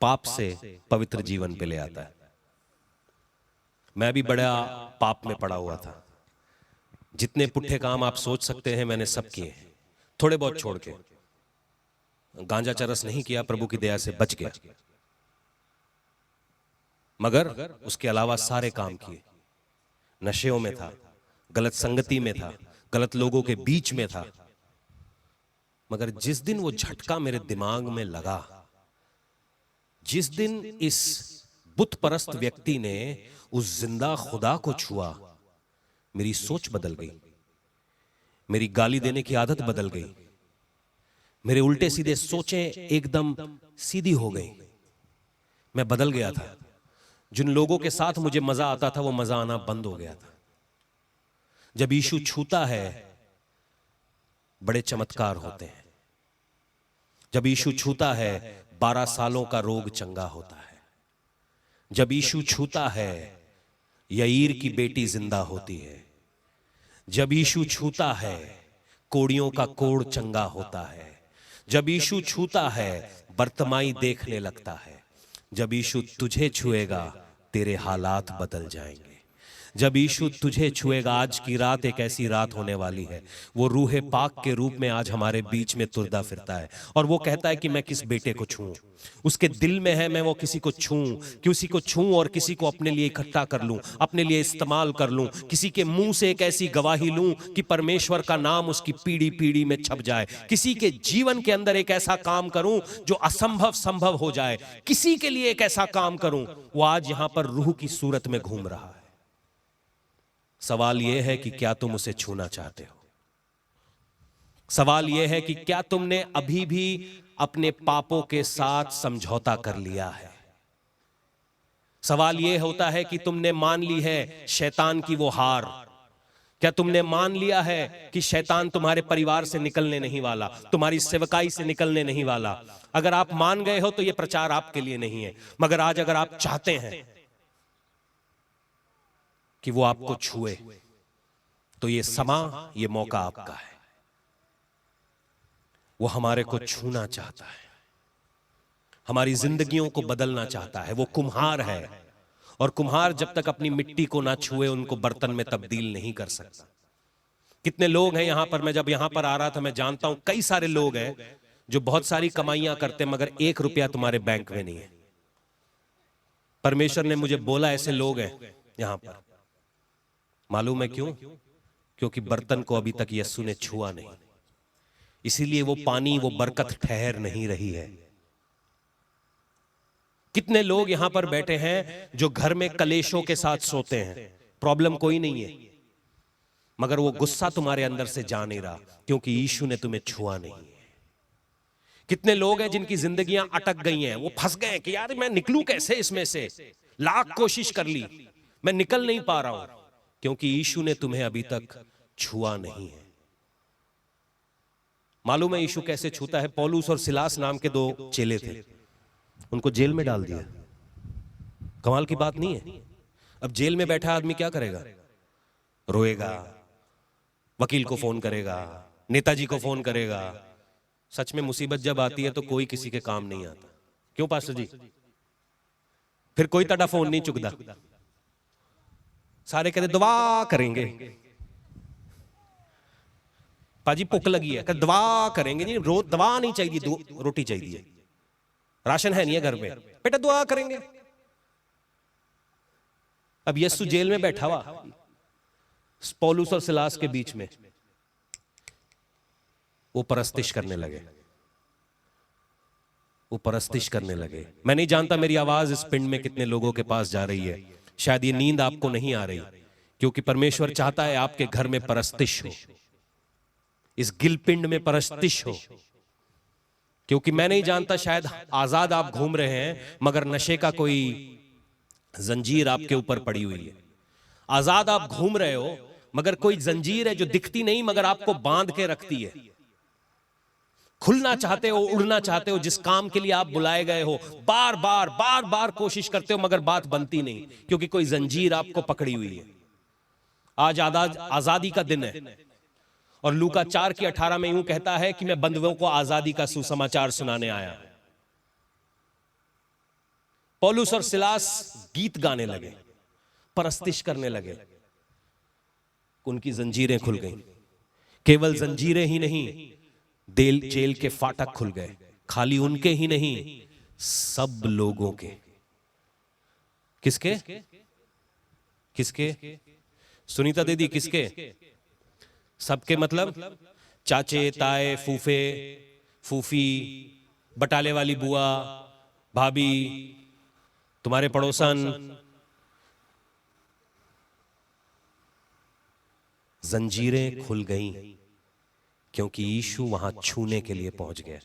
पाप से पवित्र जीवन पे ले आता है। मैं भी बड़ा पाप में पड़ा हुआ था। जितने पुट्ठे काम आप सोच सकते हैं मैंने सब किए, थोड़े बहुत छोड़ के। गांजा चरस नहीं किया, प्रभु की दया से बच गया, मगर उसके अलावा सारे काम किए। नशेों में था, गलत संगति में था, गलत लोगों के बीच में था। मगर जिस दिन वो झटका मेरे दिमाग में लगा, जिस दिन इस बुत परस्त व्यक्ति ने उस जिंदा खुदा को छुआ, मेरी सोच बदल गई, मेरी गाली देने की आदत बदल गई, मेरे उल्टे सीधे सोचें एकदम सीधी हो गई। मैं बदल गया था। जिन लोगों के साथ मुझे मजा आता था वो मजा आना बंद हो गया था। जब यीशु छूता है बड़े चमत्कार होते हैं। जब यीशु छूता है 12 सालों का रोग चंगा होता है। जब यीशु छूता है यईर की बेटी जिंदा होती है। जब यीशु छूता है कोड़ियों का कोड़ चंगा होता है। जब यीशु छूता है बर्तमाई देखने लगता है। जब यीशु तुझे छुएगा तेरे हालात बदल जाएंगे। जब यीशु तुझे छुएगा, आज की रात एक ऐसी रात होने वाली है, वो रूहे पाक के रूप में आज हमारे बीच में तुरदा फिरता है और वो कहता है कि मैं किस बेटे को छूऊं। उसके दिल में है मैं वो किसी को छूऊं, किसी को छूऊं और किसी को अपने लिए इकट्ठा कर लूं, अपने लिए इस्तेमाल कर लूं, किसी के मुंह से एक ऐसी गवाही लूं कि परमेश्वर का नाम उसकी पीढ़ी पीढ़ी में छप जाए। किसी के जीवन के अंदर एक ऐसा काम करूं जो असंभव संभव हो जाए। किसी के लिए एक ऐसा काम करूं। वो आज यहां पर रूह की सूरत में घूम रहा है। सवाल यह है कि क्या तुम उसे छूना चाहते हो? सवाल यह है कि क्या तुमने अभी भी अपने पापों के साथ समझौता कर लिया है? सवाल यह होता है कि तुमने मान ली है शैतान की वो हार। क्या तुमने मान लिया है कि शैतान तुम्हारे परिवार से निकलने नहीं वाला, तुम्हारी सेवकाई से निकलने नहीं वाला? अगर आप मान गए हो तो यह प्रचार आपके लिए नहीं है। मगर आज अगर आप चाहते हैं कि वो आपको छुए तो ये समा, ये मौका आपका है। वो हमारे को छूना चाहता है, हमारी जिंदगियों को बदलना चाहता है। वो कुम्हार है और कुम्हार जब तक अपनी मिट्टी को ना छुए उनको बर्तन में तब्दील नहीं कर सकता। कितने लोग हैं यहां पर, मैं जब यहां पर आ रहा था मैं जानता हूं कई सारे लोग हैं जो बहुत सारी कमाइयां करते हैं मगर 1 रुपया तुम्हारे बैंक में नहीं है। परमेश्वर ने मुझे बोला ऐसे लोग हैं यहां पर। मालूम है क्यों? क्योंकि बर्तन को अभी तक यीशु ने छुआ नहीं, इसीलिए वो पानी, वो बरकत ठहर नहीं रही है। कितने लोग यहां पर बैठे हैं जो घर में कलेशों के साथ सोते हैं, प्रॉब्लम कोई नहीं है मगर वो गुस्सा तुम्हारे अंदर से जा नहीं रहा क्योंकि यीशु ने तुम्हें छुआ नहीं है। कितने लोग हैं जिनकी जिंदगियां अटक गई हैं, वो फंस गए कि यार मैं निकलूं कैसे इसमें से, लाख कोशिश कर ली मैं निकल नहीं पा रहा हूं क्योंकि यीशु ने तुम्हें अभी तक छुआ नहीं है। मालूम है यीशु कैसे छूता है? पौलुस और सिलास नाम के 2 चेले थे, उनको जेल में डाल दिया। कमाल की बात नहीं है? अब जेल में बैठा आदमी क्या करेगा? रोएगा, वकील को फोन करेगा, नेताजी को फोन करेगा। सच में मुसीबत जब आती है तो कोई किसी के काम नहीं आता। क्यों पास्टर जी? फिर कोई तड़ा फोन नहीं चुकता, सारे कहते दुआ करेंगे। पाजी भुख लगी है, कहते दुआ करेंगे। नहीं, दवा नहीं चाहिए, रोटी चाहिए। राशन है नहीं है घर में, बेटा दुआ करेंगे। अब यीशु जेल में बैठा हुआ पौलुस और सिलास के बीच में, वो परस्तिश करने लगे, वो परस्तिश करने लगे। मैं नहीं जानता मेरी आवाज इस पिंड में कितने लोगों के पास जा रही है। शायद ये नींद आपको नहीं आ रही क्योंकि परमेश्वर चाहता है आपके घर में परस्तिश हो, इस गिलपिंड में परस्तिश हो। क्योंकि मैं नहीं जानता, शायद आजाद आप घूम रहे हैं मगर नशे का कोई जंजीर आपके ऊपर पड़ी हुई है। आजाद आप घूम रहे हो मगर कोई जंजीर है जो दिखती नहीं मगर आपको बांध के रखती है। खुलना चाहते हो, उड़ना चाहते हो, जिस काम के लिए आप बुलाए गए हो, बार बार कोशिश करते हो मगर बात बनती नहीं क्योंकि कोई जंजीर आपको पकड़ी हुई है। आज आजादी का दिन है और लूका 4:18 में यूं कहता है कि मैं बंधुओं को आजादी का सुसमाचार सुनाने आया। पौलुस और सिलास गीत गाने लगे, परस्तिश करने लगे, उनकी जंजीरें खुल गईं। केवल जंजीरें ही नहीं, जेल के फाटक खुल गए। खाली उनके ही नहीं, सब लोगों के। किसके? किसके? सुनीता दीदी, किसके? सबके मतलब चाचे, ताए, फूफे, फूफी, बटाले वाली बुआ, भाभी, तुम्हारे पड़ोसन, जंजीरें खुल गईं क्योंकि यीशु वहां छूने के लिए पहुंच गए।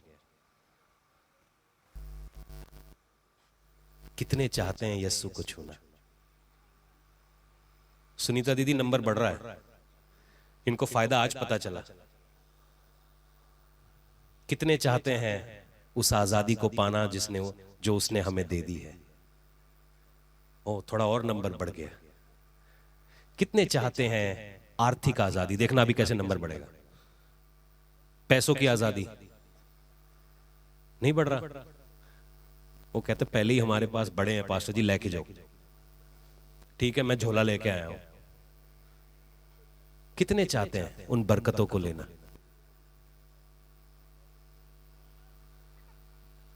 कितने चाहते हैं यीशु को छूना? सुनीता दीदी, नंबर बढ़ रहा है, इनको फायदा आज पता चला। कितने चाहते हैं उस आजादी को पाना जो उसने हमें दे दी है? ओ, थोड़ा और नंबर बढ़ गया। कितने चाहते हैं आर्थिक आजादी? देखना अभी कैसे नंबर बढ़ेगा। पैसों की आजादी नहीं बढ़ रहा। वो कहते पहले ही हमारे पास बड़े हैं पास्टर जी, लेके जाओ। ठीक है, मैं झोला लेके आया हूं। कितने चाहते हैं उन बरकतों को लेना?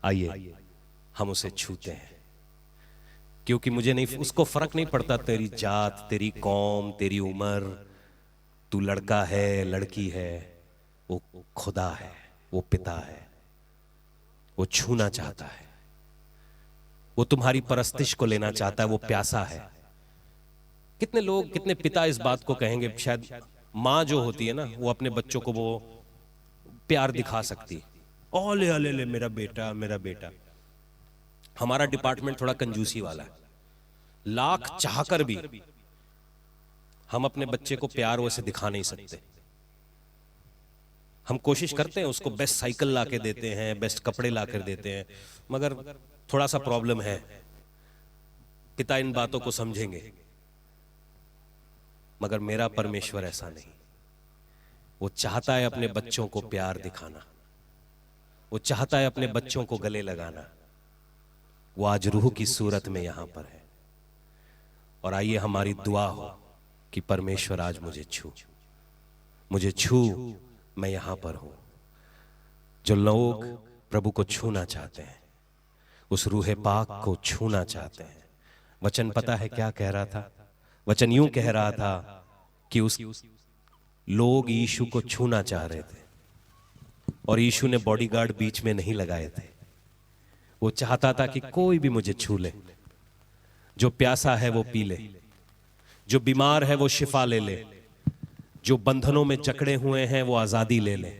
आइए हम उसे छूते हैं, क्योंकि मुझे नहीं, उसको फर्क नहीं पड़ता तेरी जात, तेरी कौम, तेरी उम्र, तू लड़का है लड़की है। वो खुदा है, वो पिता है, वो छूना चाहता है, वो तुम्हारी परस्तिश को लेना चाहता है, वो प्यासा है। कितने लोग, कितने पिता इस बात को कहेंगे, शायद माँ जो होती है ना, वो अपने बच्चों को वो प्यार दिखा सकती, ओ ले ले ले मेरा बेटा मेरा बेटा। हमारा डिपार्टमेंट थोड़ा कंजूसी वाला है, लाख चाहकर भी हम अपने बच्चे को प्यार वैसे दिखा नहीं सकते। हम कोशिश करते हैं, उसको बेस्ट साइकिल ला के देते हैं, बेस्ट कपड़े ला कर देते हैं, मगर थोड़ा सा प्रॉब्लम है। पिता इन बातों को समझेंगे, मगर मेरा परमेश्वर ऐसा नहीं। वो चाहता है अपने बच्चों को प्यार दिखाना, वो चाहता है अपने बच्चों को गले लगाना। वो आज रूह की सूरत में यहां पर है। और आइए हमारी दुआ हो कि परमेश्वर आज मुझे छू, मैं यहां पर हूं। जो लोग प्रभु को छूना चाहते हैं, उस रूहे पाक को छूना चाहते हैं, वचन पता है क्या कह रहा था? वचन यूं कह रहा था कि उस लोग यीशु को छूना चाह रहे थे, और यीशु ने बॉडीगार्ड बीच में नहीं लगाए थे। वो चाहता था कि कोई भी मुझे छू ले। जो प्यासा है वो पी ले, जो बीमार है वो शिफा ले ले, जो बंधनों में जकड़े हुए हैं वो आजादी ले ले।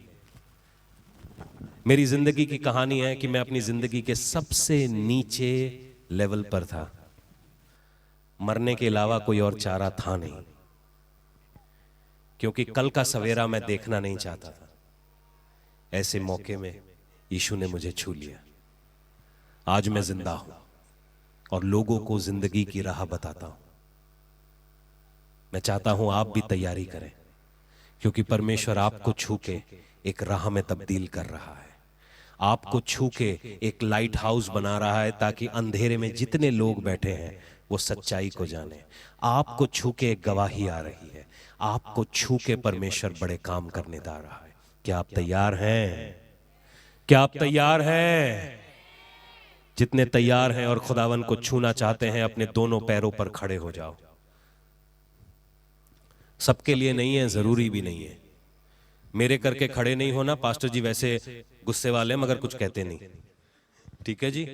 मेरी जिंदगी की कहानी है कि मैं अपनी जिंदगी के सबसे नीचे लेवल पर था। मरने के अलावा कोई और चारा था नहीं, क्योंकि कल का सवेरा मैं देखना नहीं चाहता था। ऐसे मौके में यीशु ने मुझे छू लिया। आज मैं जिंदा हूं और लोगों को जिंदगी की राह बताता हूं। मैं चाहता हूं आप भी तैयारी करें, क्योंकि परमेश्वर आपको छू के एक राह में तब्दील कर रहा है। आपको छू के एक लाइट हाउस बना रहा है, ताकि अंधेरे में जितने लोग बैठे हैं वो सच्चाई को जाने। आपको छू के एक गवाही आ रही है, आपको छू के परमेश्वर बड़े काम करने जा रहा है। क्या आप तैयार हैं? क्या आप तैयार हैं? जितने तैयार हैं और खुदावन को छूना चाहते हैं, अपने दोनों पैरों पर खड़े हो जाओ। सबके लिए नहीं है, जरूरी भी नहीं है। मेरे करके खड़े नहीं होना। पास्टर जी वैसे गुस्से वाले हैं, मगर कुछ कहते नहीं। ठीक है जी,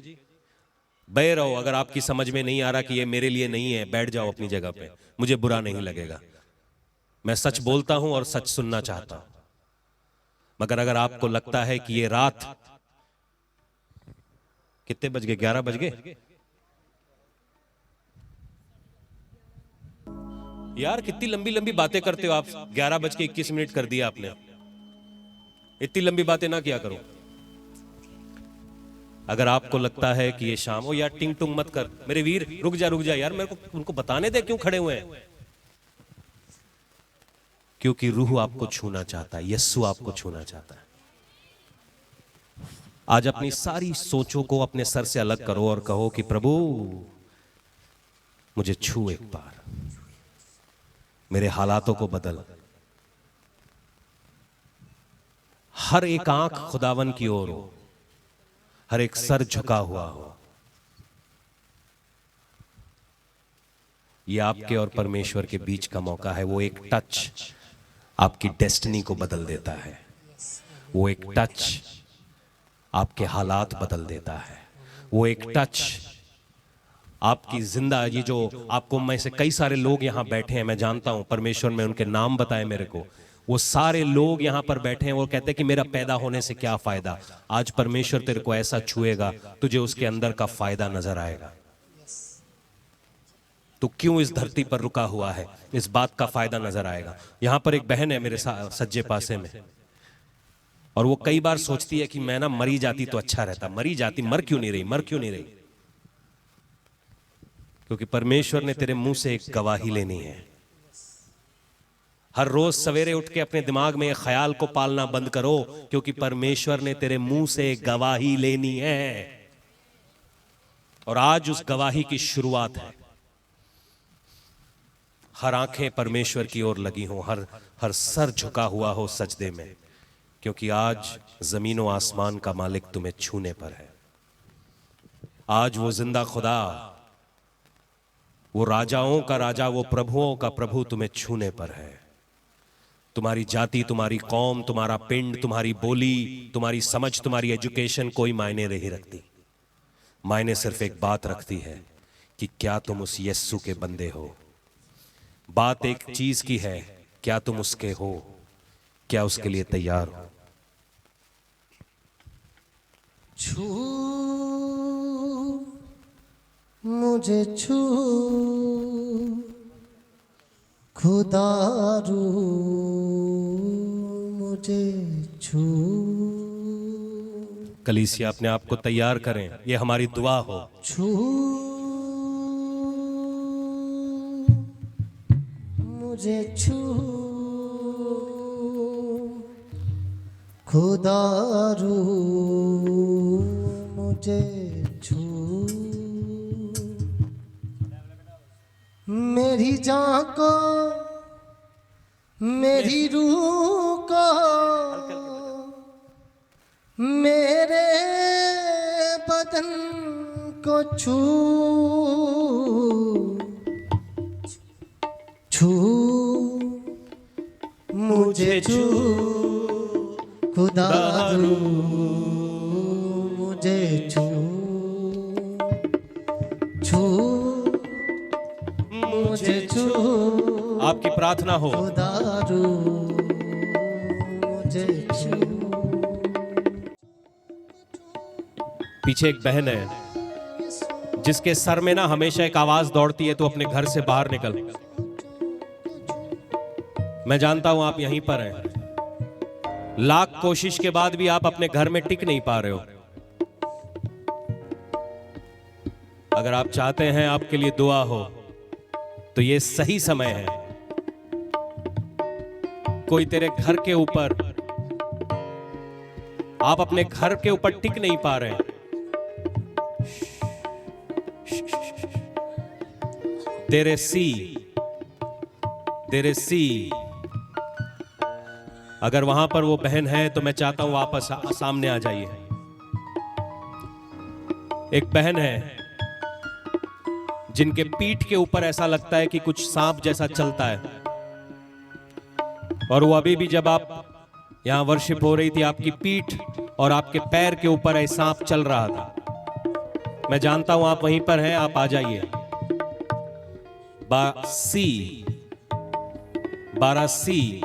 बे रहो। अगर आपकी समझ में नहीं आ रहा कि ये मेरे लिए नहीं है, बैठ जाओ अपनी जगह पे, मुझे बुरा नहीं लगेगा। मैं सच बोलता हूं और सच सुनना चाहता हूं। मगर अगर आपको लगता है कि ये रात, कितने बज गए? 11 बज गए यार। कितनी लंबी लंबी बातें करते हो आप। 11:21 कर दिया आपने। इतनी लंबी बातें ना किया करो। अगर आपको लगता है कि ये शाम हो, यार टिंग टुंग मत कर मेरे वीर। रुक जा यार, मेरे को उनको बताने दे क्यों खड़े हुए हैं। क्योंकि रूह आपको छूना चाहता है, यीशु आपको छूना चाहता है। आज अपनी सारी सोचों को अपने सर से अलग करो और कहो कि प्रभु मुझे छू एक बार, मेरे हालातों को बदल। हर एक आंख खुदावन की ओर हो, हर एक सर झुका हुआ हो। यह आपके और परमेश्वर के बीच का मौका है। वो एक टच आपकी डेस्टिनी को बदल देता है। वो एक टच आपके हालात बदल देता है। वो एक टच आपकी जिंदा, ये जो आपको में से कई सारे लोग यहाँ बैठे हैं, मैं जानता हूं, परमेश्वर ने उनके नाम बताए मेरे को, वो सारे लोग यहाँ पर बैठे हैं, वो कहते हैं कि मेरा पैदा होने से क्या फायदा। आज परमेश्वर तेरे को ऐसा छुएगा, तुझे उसके अंदर का फायदा नजर आएगा। तो क्यों इस धरती पर रुका हुआ है, इस बात का फायदा नजर आएगा। यहां पर एक बहन है मेरे सज्जे पासे में, और वो कई बार सोचती है कि मैं ना मरी जाती तो अच्छा रहता। मरी जाती, मर क्यों नहीं रही, मर क्यों नहीं रही? क्योंकि परमेश्वर ने तेरे मुंह से एक गवाही लेनी है। हर रोज सवेरे उठ के अपने दिमाग में एक ख्याल को पालना बंद करो, क्योंकि परमेश्वर ने तेरे मुंह से एक गवाही लेनी है, और आज उस गवाही की शुरुआत है। हर आंखें परमेश्वर की ओर लगी हो, हर सर झुका हुआ हो सजदे में, क्योंकि आज जमीन और आसमान का मालिक तुम्हें छूने पर है। आज वो जिंदा खुदा, वो राजाओं का राजा, वो प्रभुओं का प्रभु तुम्हें छूने पर है। तुम्हारी जाति, तुम्हारी कौम, तुम्हारा पिंड, तुम्हारी बोली, तुम्हारी समझ, तुम्हारी एजुकेशन कोई मायने नहीं रखती। मायने सिर्फ एक बात रखती है कि क्या तुम उस यस्सु के बंदे हो। बात एक चीज की है, क्या तुम उसके हो, क्या उसके लिए तैयार हो। छू मुझे छू खुदारू मुझे छू। कलीसिया अपने आप को तैयार करें, ये हमारी दुआ हो। छू मुझे छू खुदारू मुझे छू। मेरी जान को, मेरी रूह को, मेरे बदन को छू छू मुझे छू खुदारू मुझे छू छू मुझे छू। आपकी प्रार्थना हो, खुदारू मुझे छू। पीछे एक बहन है जिसके सर में ना हमेशा एक आवाज दौड़ती है, तो अपने घर से बाहर निकल। मैं जानता हूं आप यहीं पर हैं, लाख कोशिश के बाद भी आप अपने घर में टिक नहीं पा रहे हो। अगर आप चाहते हैं आपके लिए दुआ हो, तो ये सही समय है। कोई तेरे घर के ऊपर, आप अपने घर के ऊपर टिक नहीं पा रहे हैं, देयर इज सी। अगर वहां पर वो बहन है तो मैं चाहता हूं वापस सामने आ जाइए। एक बहन है जिनके पीठ के ऊपर ऐसा लगता है कि कुछ सांप जैसा चलता है, और वो अभी भी जब आप यहां वर्शिप हो रही थी, आपकी पीठ और आपके पैर के ऊपर एक सांप चल रहा था। मैं जानता हूं आप वहीं पर हैं, आप आ जाइए। 12C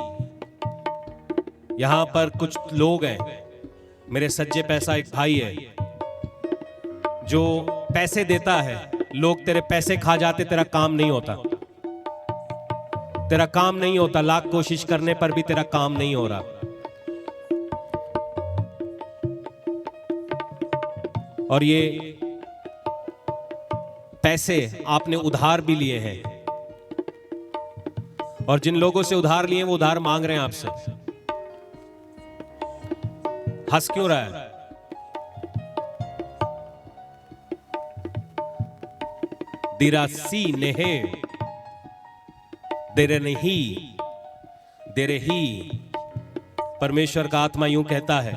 यहां पर कुछ लोग हैं। मेरे सज्जे पैसा एक भाई है जो पैसे देता है, लोग तेरे पैसे खा जाते, तेरा काम नहीं होता, तेरा काम नहीं होता। लाख कोशिश करने पर भी तेरा काम नहीं हो रहा। और ये पैसे आपने उधार भी लिए हैं, और जिन लोगों से उधार लिए वो उधार मांग रहे हैं आपसे। हंस क्यों रहा है? दिरासी नेहे देरे नहीं देरे ही। परमेश्वर का आत्मा यूं कहता है,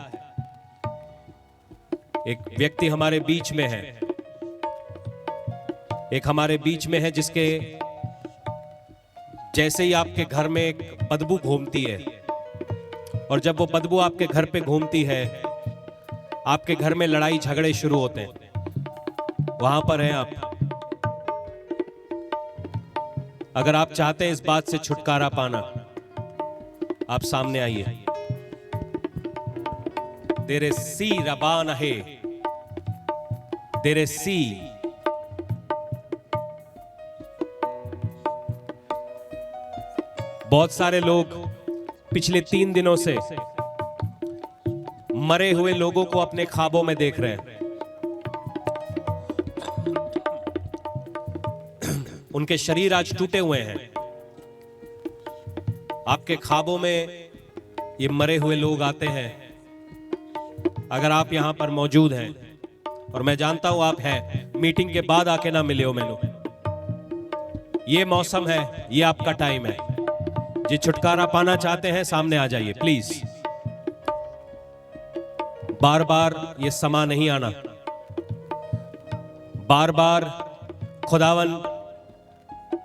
एक व्यक्ति हमारे बीच में है, एक हमारे बीच में है जिसके जैसे ही आपके घर में एक बदबू घूमती है, और जब वो बदबू आपके घर पे घूमती है आपके घर में लड़ाई झगड़े शुरू होते हैं, वहां पर हैं आप। अगर आप चाहते हैं इस बात से छुटकारा पाना, आप सामने आइए। तेरे सी रबान है, तेरे सी। बहुत सारे लोग पिछले 3 दिनों से मरे हुए लोगों को अपने ख्वाबों में देख रहे हैं। उनके शरीर आज टूटे हुए हैं। आपके ख्वाबों में ये मरे हुए लोग आते हैं। अगर आप यहां पर मौजूद हैं, और मैं जानता हूं आप हैं, मीटिंग के बाद आके ना मिले हो मैंने, ये मौसम है, ये आपका टाइम है। जो छुटकारा पाना चाहते हैं सामने आ जाइए प्लीज। बार बार ये समा नहीं आना, बार बार खुदावन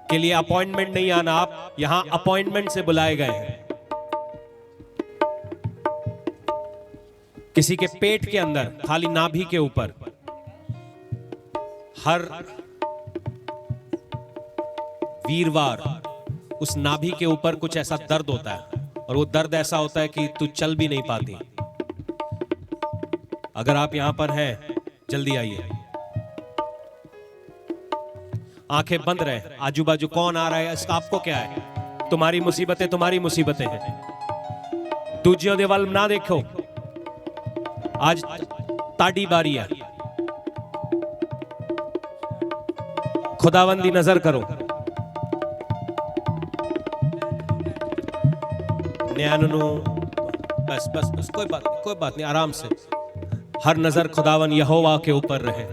के लिए अपॉइंटमेंट नहीं आना। आप यहां अपॉइंटमेंट से बुलाए गए हैं। किसी के पेट के अंदर, खाली नाभि के ऊपर, हर वीरवार उस नाभि के ऊपर कुछ ऐसा दर्द होता है, और वो दर्द ऐसा होता है कि तू चल भी नहीं पाती। अगर आप यहां पर हैं, जल्दी आइए। आंखें बंद रहे, आजू बाजू कौन आ रहा है इसका आपको क्या है? तुम्हारी मुसीबतें हैं। दूजियों दे वल ना देखो, आज ताड़ी बारी है। खुदावंदी नजर करो। न्यानू, बस बस बस, कोई बात नहीं, आराम से। हर नजर खुदावन यहोवा के ऊपर रहे,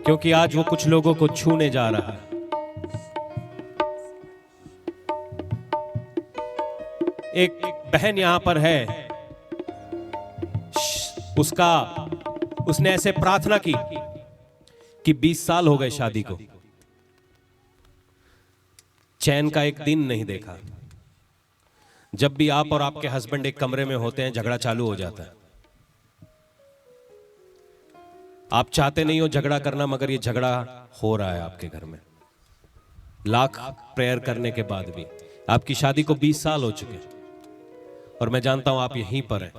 क्योंकि आज वो कुछ लोगों को छूने जा रहा है। एक बहन यहां पर है, उसने ऐसे प्रार्थना की कि 20 साल हो गए शादी को, चैन का एक दिन नहीं देखा। जब भी आप और आपके हस्बैंड एक कमरे में होते हैं, झगड़ा चालू हो जाता है। आप चाहते नहीं हो झगड़ा करना, मगर ये झगड़ा हो रहा है आपके घर में। लाख प्रेयर करने के बाद भी आपकी शादी को 20 साल हो चुके, और मैं जानता हूं आप यहीं पर हैं।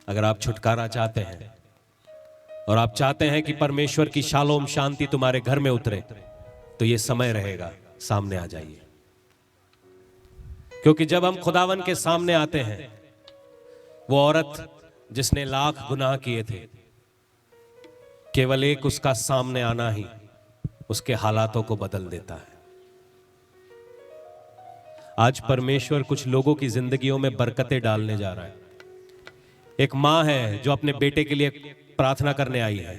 अगर आप छुटकारा चाहते हैं, और आप चाहते हैं कि परमेश्वर की शालोम शांति तुम्हारे घर में उतरे, तो ये समय रहेगा, सामने आ जाइए। क्योंकि जब हम खुदावन के सामने आते हैं, वो औरत जिसने लाख गुनाह किए थे, केवल एक उसका सामने आना ही उसके हालातों को बदल देता है। आज परमेश्वर कुछ लोगों की जिंदगियों में बरकतें डालने जा रहा है। एक मां है जो अपने बेटे के लिए प्रार्थना करने आई है,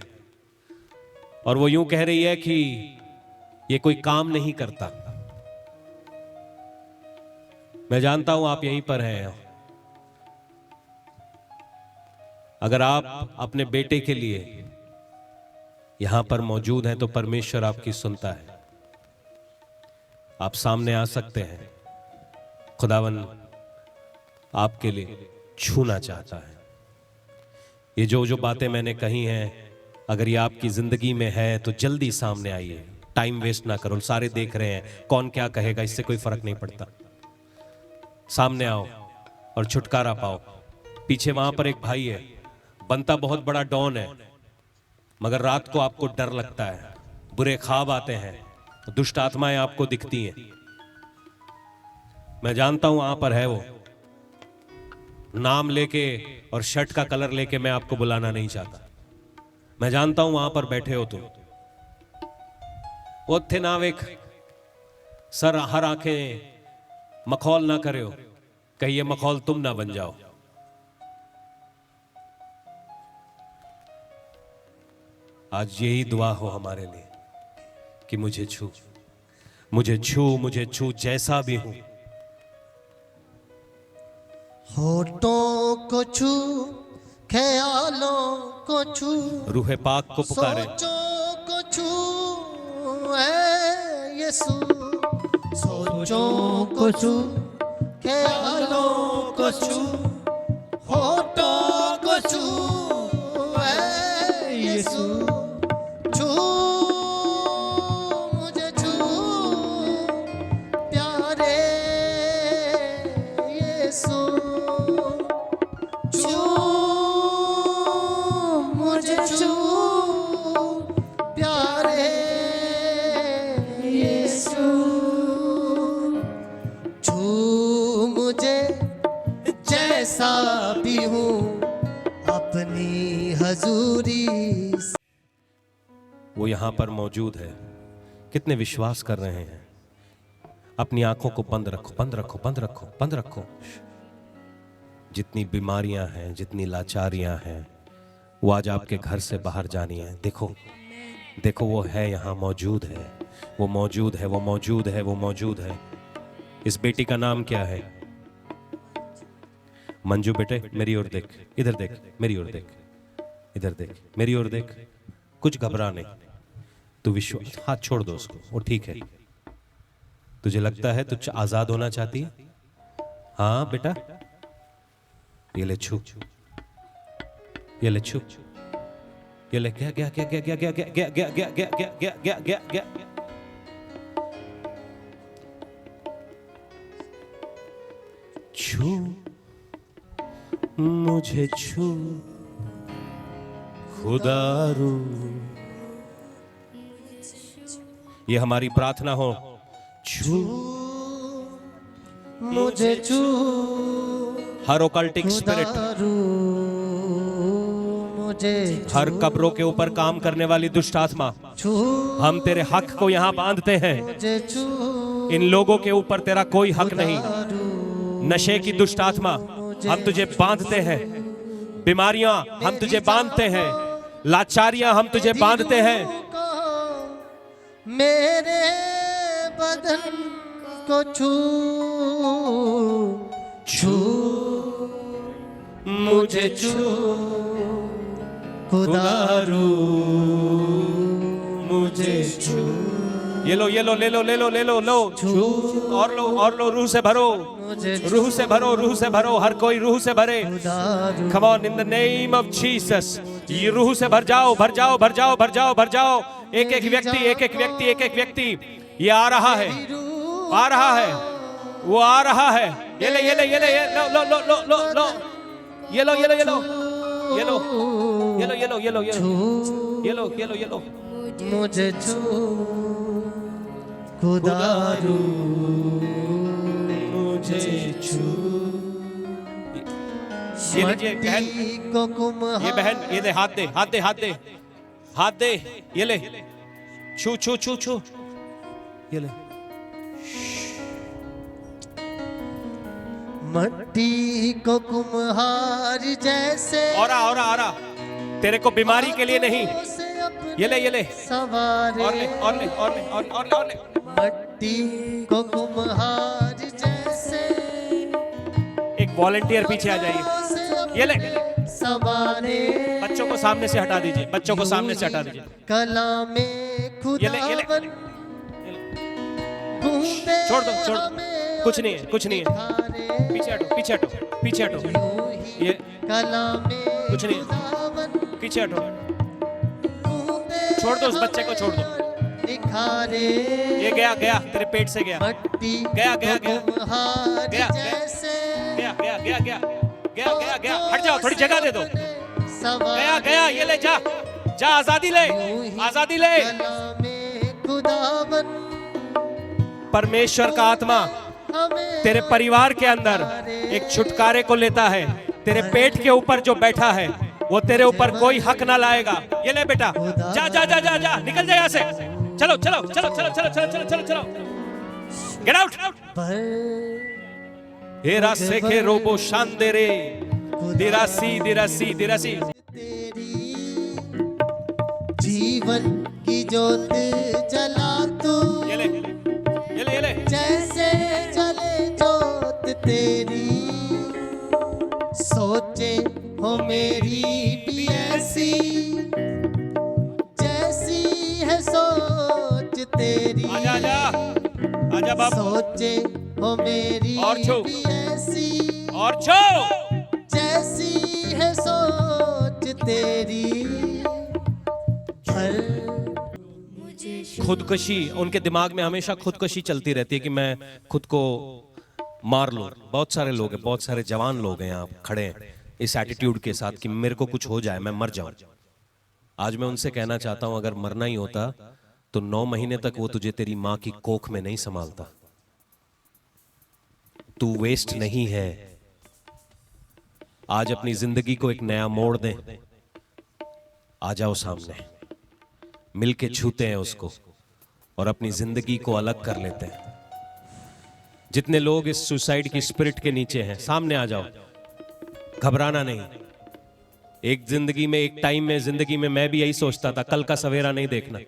और वो यूं कह रही है कि ये कोई काम नहीं करता। मैं जानता हूं आप यहीं पर हैं। अगर आप अपने बेटे के लिए यहां पर मौजूद हैं, तो परमेश्वर आपकी सुनता है। आप सामने आ सकते हैं। खुदावन आपके लिए छूना चाहता है। ये जो बातें मैंने कही हैं, अगर ये आपकी जिंदगी में है, तो जल्दी सामने आइए। टाइम वेस्ट ना करो, सारे देख रहे हैं, कौन क्या कहेगा इससे कोई फर्क नहीं पड़ता। सामने आओ और छुटकारा पाओ। पीछे वहां पर एक भाई है, बनता बहुत बड़ा डॉन है, मगर रात को आपको डर लगता है, बुरे ख्वाब आते हैं, दुष्ट आत्माएं आपको दिखती हैं। मैं जानता हूं वहां पर है वो। नाम लेके और शर्ट का कलर लेके मैं आपको बुलाना नहीं चाहता। मैं जानता हूं वहां पर बैठे हो तुम। वो थे नाविक, सर हर आंखें मखौल ना करे हो, कहिए मखौल तुम ना बन जाओ। आज यही दुआ हो हमारे लिए कि मुझे छू, मुझे छू, मुझे छू, जैसा भी हूं। होठों को छू, ख्यालों को छू, रूहे पाक को पुकारे। सोचों को छू ऐ यीशु, सोचों को छू, ख्यालों को छू, होठों को छू ऐ यीशु, छू मुझे छू प्यारे यीशु, छू मुझे छू प्यारे यीशु, छू मुझे जैसा भी हूँ अपनी हजूरी। वो यहाँ पर मौजूद है। कितने विश्वास कर रहे हैं? अपनी आंखों को बंद रखो, बंद रखो, बंद रखो, बंद रखो। जितनी बीमारियां हैं, जितनी लाचारियां हैं, वो आज आपके घर से बाहर जानी है। देखो देखो, वो है यहाँ, मौजूद है, वो मौजूद है, वो मौजूद है, वो मौजूद है। इस बेटी का नाम क्या है? मंजू। बेटे मेरी ओर देख, इधर देख, मेरी ओर देख, इधर देख, मेरी ओर देख। कुछ घबरा नहीं, तू विश्वास, हाथ छोड़ दो उसको, वो ठीक है। तुझे लगता है तू आजाद होना चाहती है? हाँ बेटा, ये ले छू, ये ले छू, ये ले। गया गया गया गया गया गया गया गया गया गया गया गया गया गया गया। छू मुझे छू खुदारू। ये हमारी प्रार्थना हो। छू मुझे छू हर ओकल्टिक स्पिरिट, मुझे हर कब्रों के ऊपर काम करने वाली दुष्ट आत्मा, छू हम तेरे हक को यहाँ बांधते हैं। मुझे छू इन लोगों के ऊपर तेरा कोई हक नहीं। नशे की दुष्ट आत्मा, हम तुझे बांधते हैं। बीमारियां, हम तुझे बांधते हैं। लाचारियां, हम तुझे बांधते हैं। मेरे बदन को छू छू मुझे छू खुदारू मुझे छू। ये लो, ये लो, ले लो, ले लो, ले लो, लो। और लो, और लो। रूह से भरो, रूह से भरो, रूह से भरो। हर कोई रूह से भरे। Come on, in the name of Jesus. ये रूह से भर जाओ, भर जाओ, भर जाओ, भर जाओ, भर जाओ। एक एक व्यक्ति, एक एक व्यक्ति, एक एक व्यक्ति। ये आ रहा है, आ रहा है, वो आ रहा है। ये ले, ये ले, ये ले, लो, लो, लो, लो, लो, लो। ये लो, ये लो, ये लो, ये लो, ये लो, ये लो, ये लो, ये लो, ये लो, ये लो, ये लो। मुझे छू खुदारू मुझे छू। ये लीजिए बहन, को कुम्हार, ये बहन, ये दे, हाथ दे, हाथ दे, हाथ दे, हाथ दे। ये ले, छू छू छू छू, ये ले। मट्टी को कुम्हार जैसे और आ तेरे को बीमारी के लिए नहीं। ये ले, ये ले, सवारे, और ले, और ले, और ले, और ले, और ले। मट्टी को कुम्हार जैसे एक वॉलंटियर पीछे आ जाइए। ये ले, सवारे, बच्चों को सामने से हटा दीजिए, बच्चों को सामने से हटा दीजिए। कला में ये ले, ये ले। खुदावन घूमते छोड़ दो, छोड़ दो। कुछ नहीं है, कुछ नहीं है। पीछे हटो, पीछे हटो, पीछे हटो। ये कला में कुछ नहीं है, पीछे हटो। छोड़ दो, उस बच्चे को छोड़ दो। निखारे, ये गया, गया, तेरे पेट से गया, मट्टी गया, गया, गया, कुम्हार गया, जैसे गया, गया, गया, गया, गया, गया, गया। हट जाओ, थोड़ी जगह दे दो। सवारे, गया, गया, ये ले, जा, जा, आजादी ले, आजादी ले। कला में खुदावन परमेश्वर का आत्मा हमें तेरे परिवार के अंदर एक छुटकारे को लेता है। तेरे पेट के ऊपर जो बैठा है, वो तेरे ऊपर कोई हक ना लाएगा। ये ले बेटा, जा जा जा जा जा, निकल जा यहाँ से। चलो चलो चलो चलो चलो चलो चलो चलो चलो, गेट आउट। हे रास्ते के रोबो शांदेरे, दिरासी दिरासी दिरासी। तेरी जीवन की ज्योत जला तू, ये ले, ये ले, ये ले। जैसे जले ज्योत तेरी, सोचे हो मेरी भी ऐसी, जैसी है सोच तेरी। आजा आजा आजा बाबू, सोचे हो मेरी और छो, भी ऐसी, और छो। कैसी है सोच तेरी, पर खुदकशी, उनके दिमाग में हमेशा खुदकशी चलती रहती है कि मैं खुद को मार लूं। बहुत सारे लोग हैं, बहुत सारे जवान लोग हैं यहाँ खड़े हैं इस एटीट्यूड के साथ कि मेरे को कुछ हो जाए, मैं मर जाऊं। आज मैं उनसे कहना चाहता हूं, अगर मरना ही होता तो 9 महीने तक वो तुझे तेरी मां की कोख में नहीं संभालता। तू वेस्ट नहीं है। आज अपनी जिंदगी को एक नया मोड़ दें। आ जाओ सामने, मिलके छूते हैं उसको और अपनी जिंदगी को अलग कर लेते हैं। जितने लोग इस सुसाइड की स्पिरिट के नीचे हैं, सामने आ जाओ, घबराना नहीं। एक जिंदगी में, एक टाइम में जिंदगी में मैं भी यही सोचता था, कल का सवेरा नहीं देखना,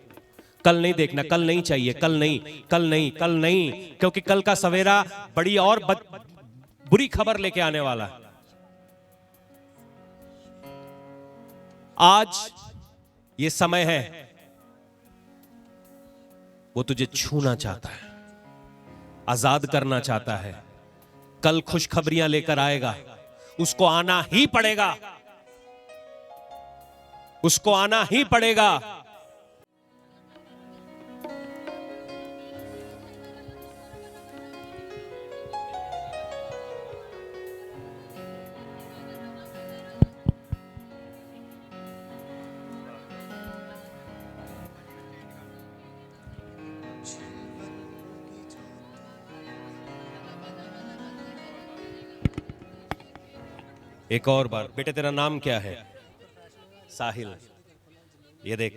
कल नहीं देखना, कल नहीं चाहिए, कल नहीं, कल नहीं, कल नहीं, क्योंकि कल का सवेरा बड़ी और बुरी खबर लेके आने वाला है। आज ये समय है, वो तुझे छूना चाहता है, आजाद करना चाहता है। कल खुशखबरियां लेकर आएगा, उसको आना ही पड़ेगा, उसको आना ही पड़ेगा। एक और बार, बेटे तेरा नाम क्या है? साहिल। ये देख,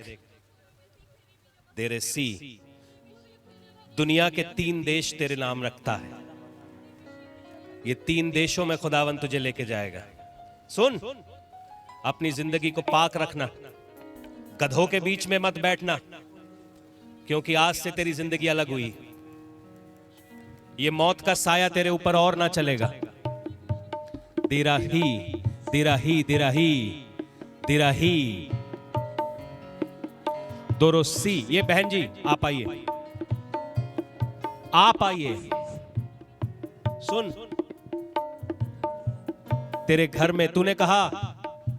तेरे सी, दुनिया के 3 देश तेरे नाम रखता है। ये 3 देशों में खुदावन तुझे लेके जाएगा। सुन, अपनी जिंदगी को पाक रखना, गधों के बीच में मत बैठना, क्योंकि आज से तेरी जिंदगी अलग हुई। ये मौत का साया तेरे ऊपर और ना चलेगा। दिराही, दिराही, दिराही, दिराही, दोरोसी। ये बहन जी आप आइए, आप आइए। सुन, तेरे घर में तूने कहा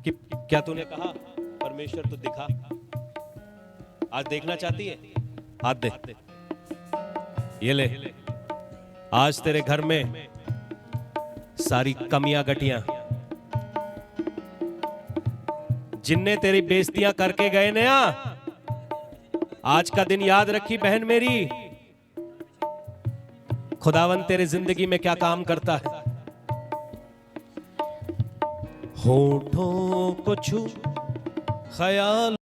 कि क्या तूने कहा परमेश्वर तो दिखा। आज देखना चाहती है? हाथ दे, ये ले। आज तेरे घर में सारी कमियां गटियां, जिनने तेरी बेइज्जतियां करके गए ना, आज का दिन याद रखी बहन मेरी, खुदावन तेरे जिंदगी में क्या काम करता है। होठों को छू ख्याल